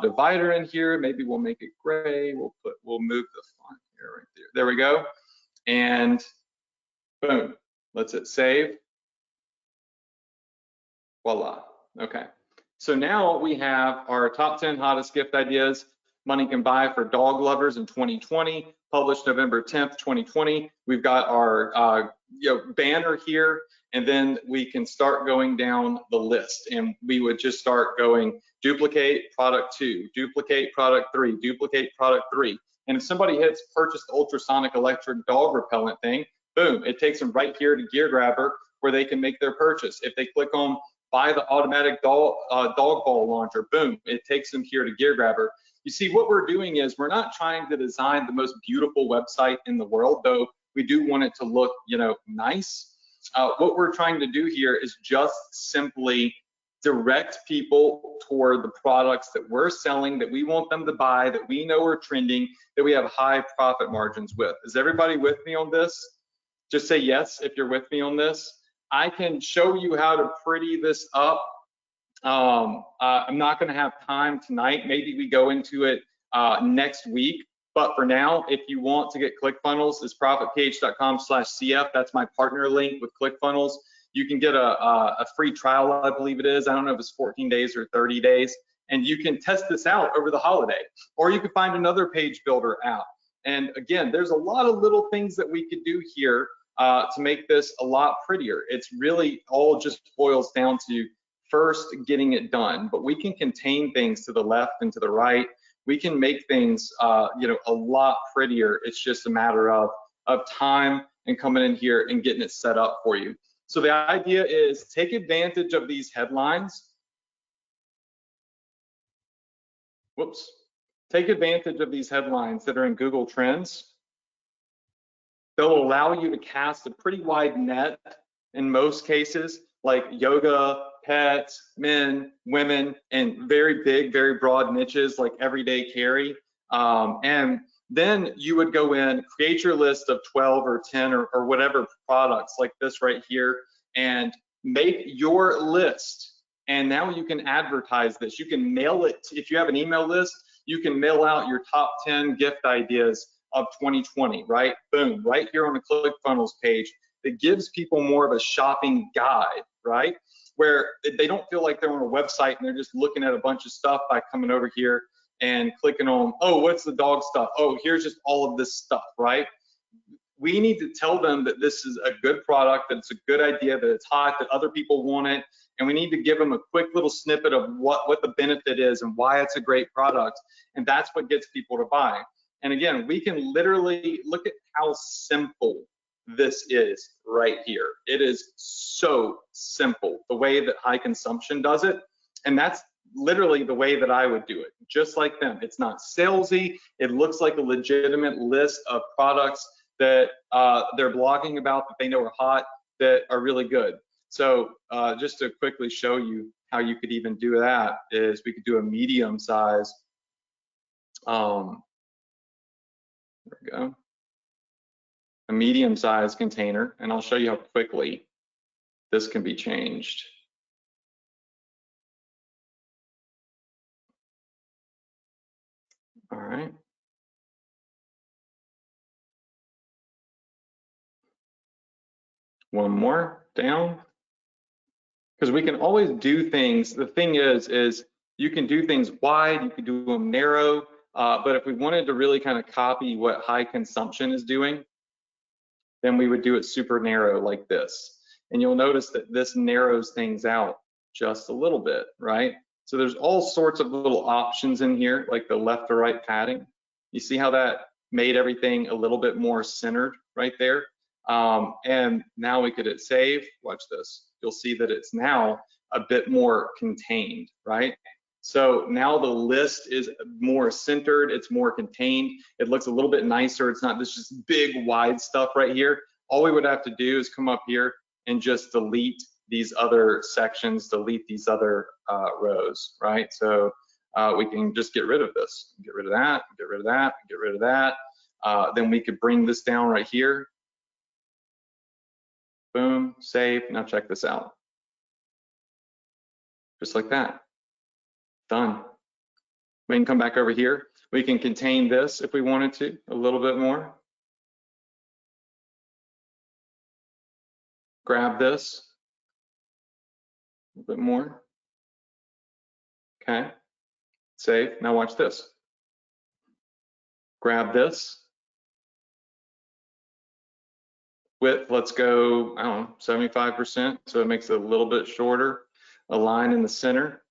divider in here. Maybe we'll make it gray. We'll move the font here right there. There we go. And boom, let's hit save. Voila. Okay. So now we have our top 10 hottest gift ideas money can buy for dog lovers in 2020, published November 10th, 2020. We've got our banner here, and then we can start going down the list, and we would just start going duplicate product 2, duplicate product 3, duplicate product 3. And if somebody hits purchase the ultrasonic electric dog repellent thing, boom, it takes them right here to Gear Grabber where they can make their purchase. If they click on buy the automatic dog ball launcher, boom, it takes them here to Gear Grabber. You see, what we're doing is we're not trying to design the most beautiful website in the world, though we do want it to look, nice. What we're trying to do here is just simply direct people toward the products that we're selling, that we want them to buy, that we know are trending, that we have high profit margins with. Is everybody with me on this? Just say yes if you're with me on this. I can show you how to pretty this up. I'm not going to have time tonight. Maybe we go into it next week. But for now, if you want to get ClickFunnels, it's profitph.com/cf. That's my partner link with ClickFunnels. You can get a free trial, I believe it is. I don't know if it's 14 days or 30 days. And you can test this out over the holiday. Or you can find another page builder app. And again, there's a lot of little things that we could do here to make this a lot prettier. It's really all just boils down to first getting it done, but we can contain things to the left and to the right. We can make things, a lot prettier. It's just a matter of time and coming in here and getting it set up for you. So the idea is take advantage of these headlines. Whoops. Take advantage of these headlines that are in Google Trends. They'll allow you to cast a pretty wide net in most cases, like yoga, pets, men, women, and very big, very broad niches like everyday carry. And then you would go in, create your list of 12 or 10 or whatever products like this right here, and make your list. And now you can advertise this. You can mail it. If you have an email list, you can mail out your top 10 gift ideas of 2020, right? Boom, right here on the ClickFunnels page. That gives people more of a shopping guide, right? Where they don't feel like they're on a website and they're just looking at a bunch of stuff by coming over here and clicking on, oh, what's the dog stuff? Oh, here's just all of this stuff, right? We need to tell them that this is a good product, that it's a good idea, that it's hot, that other people want it, and we need to give them a quick little snippet of what the benefit is and why it's a great product, and that's what gets people to buy. And again, we can literally look at how simple this is right here. It is so simple, the way that High Consumption does it, and that's literally the way that I would do it, just like them. It's not salesy. It looks like a legitimate list of products that they're blogging about that they know are hot, that are really good. So just to quickly show you how you could even do that is we could do a medium size. There we go. A medium size container, and I'll show you how quickly this can be changed. All right. One more down, because we can always do things. The thing is you can do things wide, you can do them narrow, but if we wanted to really kind of copy what High Consumption is doing, then we would do it super narrow like this. And you'll notice that this narrows things out just a little bit, right? So there's all sorts of little options in here, like the left to right padding. You see how that made everything a little bit more centered right there? And now we could hit save. Watch this. You'll see that it's now a bit more contained, right? So now the list is more centered, it's more contained, it looks a little bit nicer, it's not this just big wide stuff right here. All we would have to do is come up here and just delete these other sections, delete these other rows, right? So we can just get rid of this, get rid of that, get rid of that, get rid of that. Then we could bring this down right here. Boom, save. Now check this out. Just like that. Done. We can come back over here. We can contain this if we wanted to, a little bit more. Grab this, a little bit more. Okay, save. Now watch this. Grab this. Width, let's go, I don't know, 75%, so it makes it a little bit shorter. A line in the center.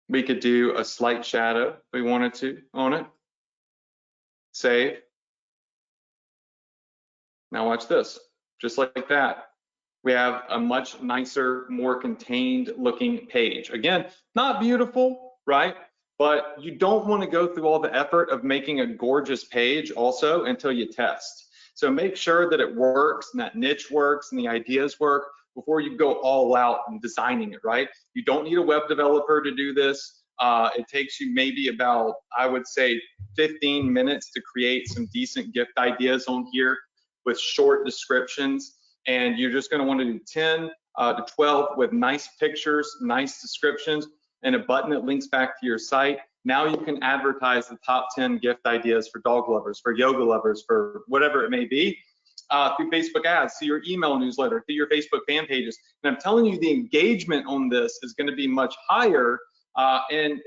We could do a slight shadow if we wanted to on it. Save. Now watch this, just like that. We have a much nicer, more contained looking page. Again, not beautiful, right? But you don't want to go through all the effort of making a gorgeous page also until you test. So make sure that it works and that niche works and the ideas work before you go all out in designing it, right? You don't need a web developer to do this. It takes you maybe about, I would say, 15 minutes to create some decent gift ideas on here with short descriptions. And you're just going to want to do 10 to 12 with nice pictures, nice descriptions, and a button that links back to your site. Now you can advertise the top 10 gift ideas for dog lovers, for yoga lovers, for whatever it may be, through Facebook ads, through your email newsletter, through your Facebook fan pages. And I'm telling you, the engagement on this is going to be much higher, and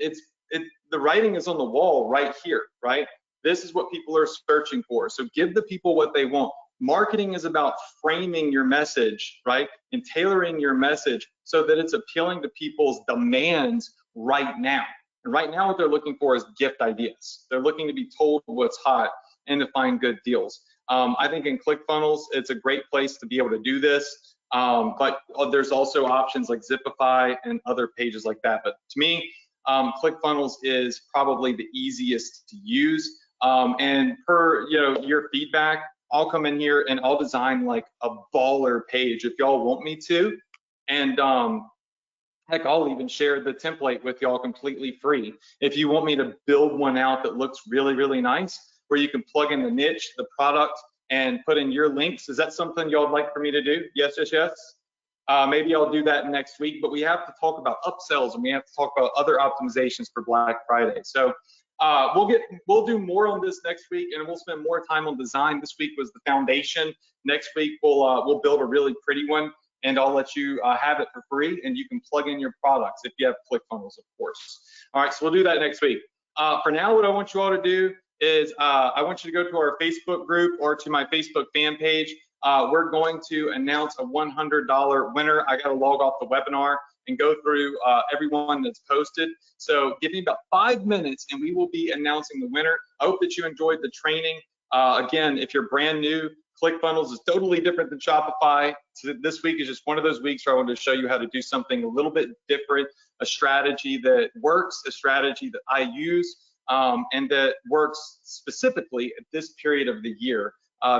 the writing is on the wall right here, right? This is what people are searching for. So give the people what they want. Marketing is about framing your message, right? And tailoring your message so that it's appealing to people's demands right now. And right now what they're looking for is gift ideas. They're looking to be told what's hot and to find good deals. I think in ClickFunnels, it's a great place to be able to do this. But there's also options like Zipify and other pages like that. But to me, ClickFunnels is probably the easiest to use. And per your feedback, I'll come in here and I'll design like a baller page if y'all want me to. And heck, I'll even share the template with y'all completely free. If you want me to build one out that looks really, really nice, where you can plug in the niche, the product, and put in your links. Is that something y'all would like for me to do? Yes, yes, yes. Maybe I'll do that next week, but we have to talk about upsells and we have to talk about other optimizations for Black Friday. So we'll do more on this next week, and we'll spend more time on design. This week was the foundation. Next week we'll build a really pretty one, and I'll let you have it for free, and you can plug in your products if you have ClickFunnels, of course. All right, so we'll do that next week. For now, what I want you all to do is I want you to go to our Facebook group or to my Facebook fan page. We're going to announce a $100 winner. I got to log off the webinar and go through everyone that's posted. So give me about 5 minutes and we will be announcing the winner. I hope that you enjoyed the training. Again, if you're brand new, ClickFunnels is totally different than Shopify. So this week is just one of those weeks where I wanted to show you how to do something a little bit different, a strategy that works, a strategy that I use, and that works specifically at this period of the year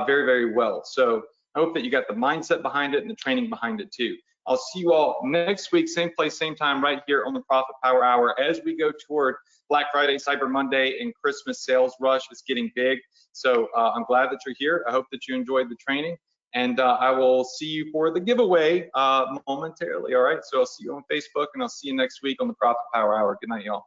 very, very well. So I hope that you got the mindset behind it and the training behind it too. I'll see you all next week, same place, same time, right here on the Profit Power Hour as we go toward Black Friday, Cyber Monday, and Christmas sales rush is getting big. So I'm glad that you're here. I hope that you enjoyed the training, and I will see you for the giveaway momentarily. All right, so I'll see you on Facebook, and I'll see you next week on the Profit Power Hour. Good night, y'all.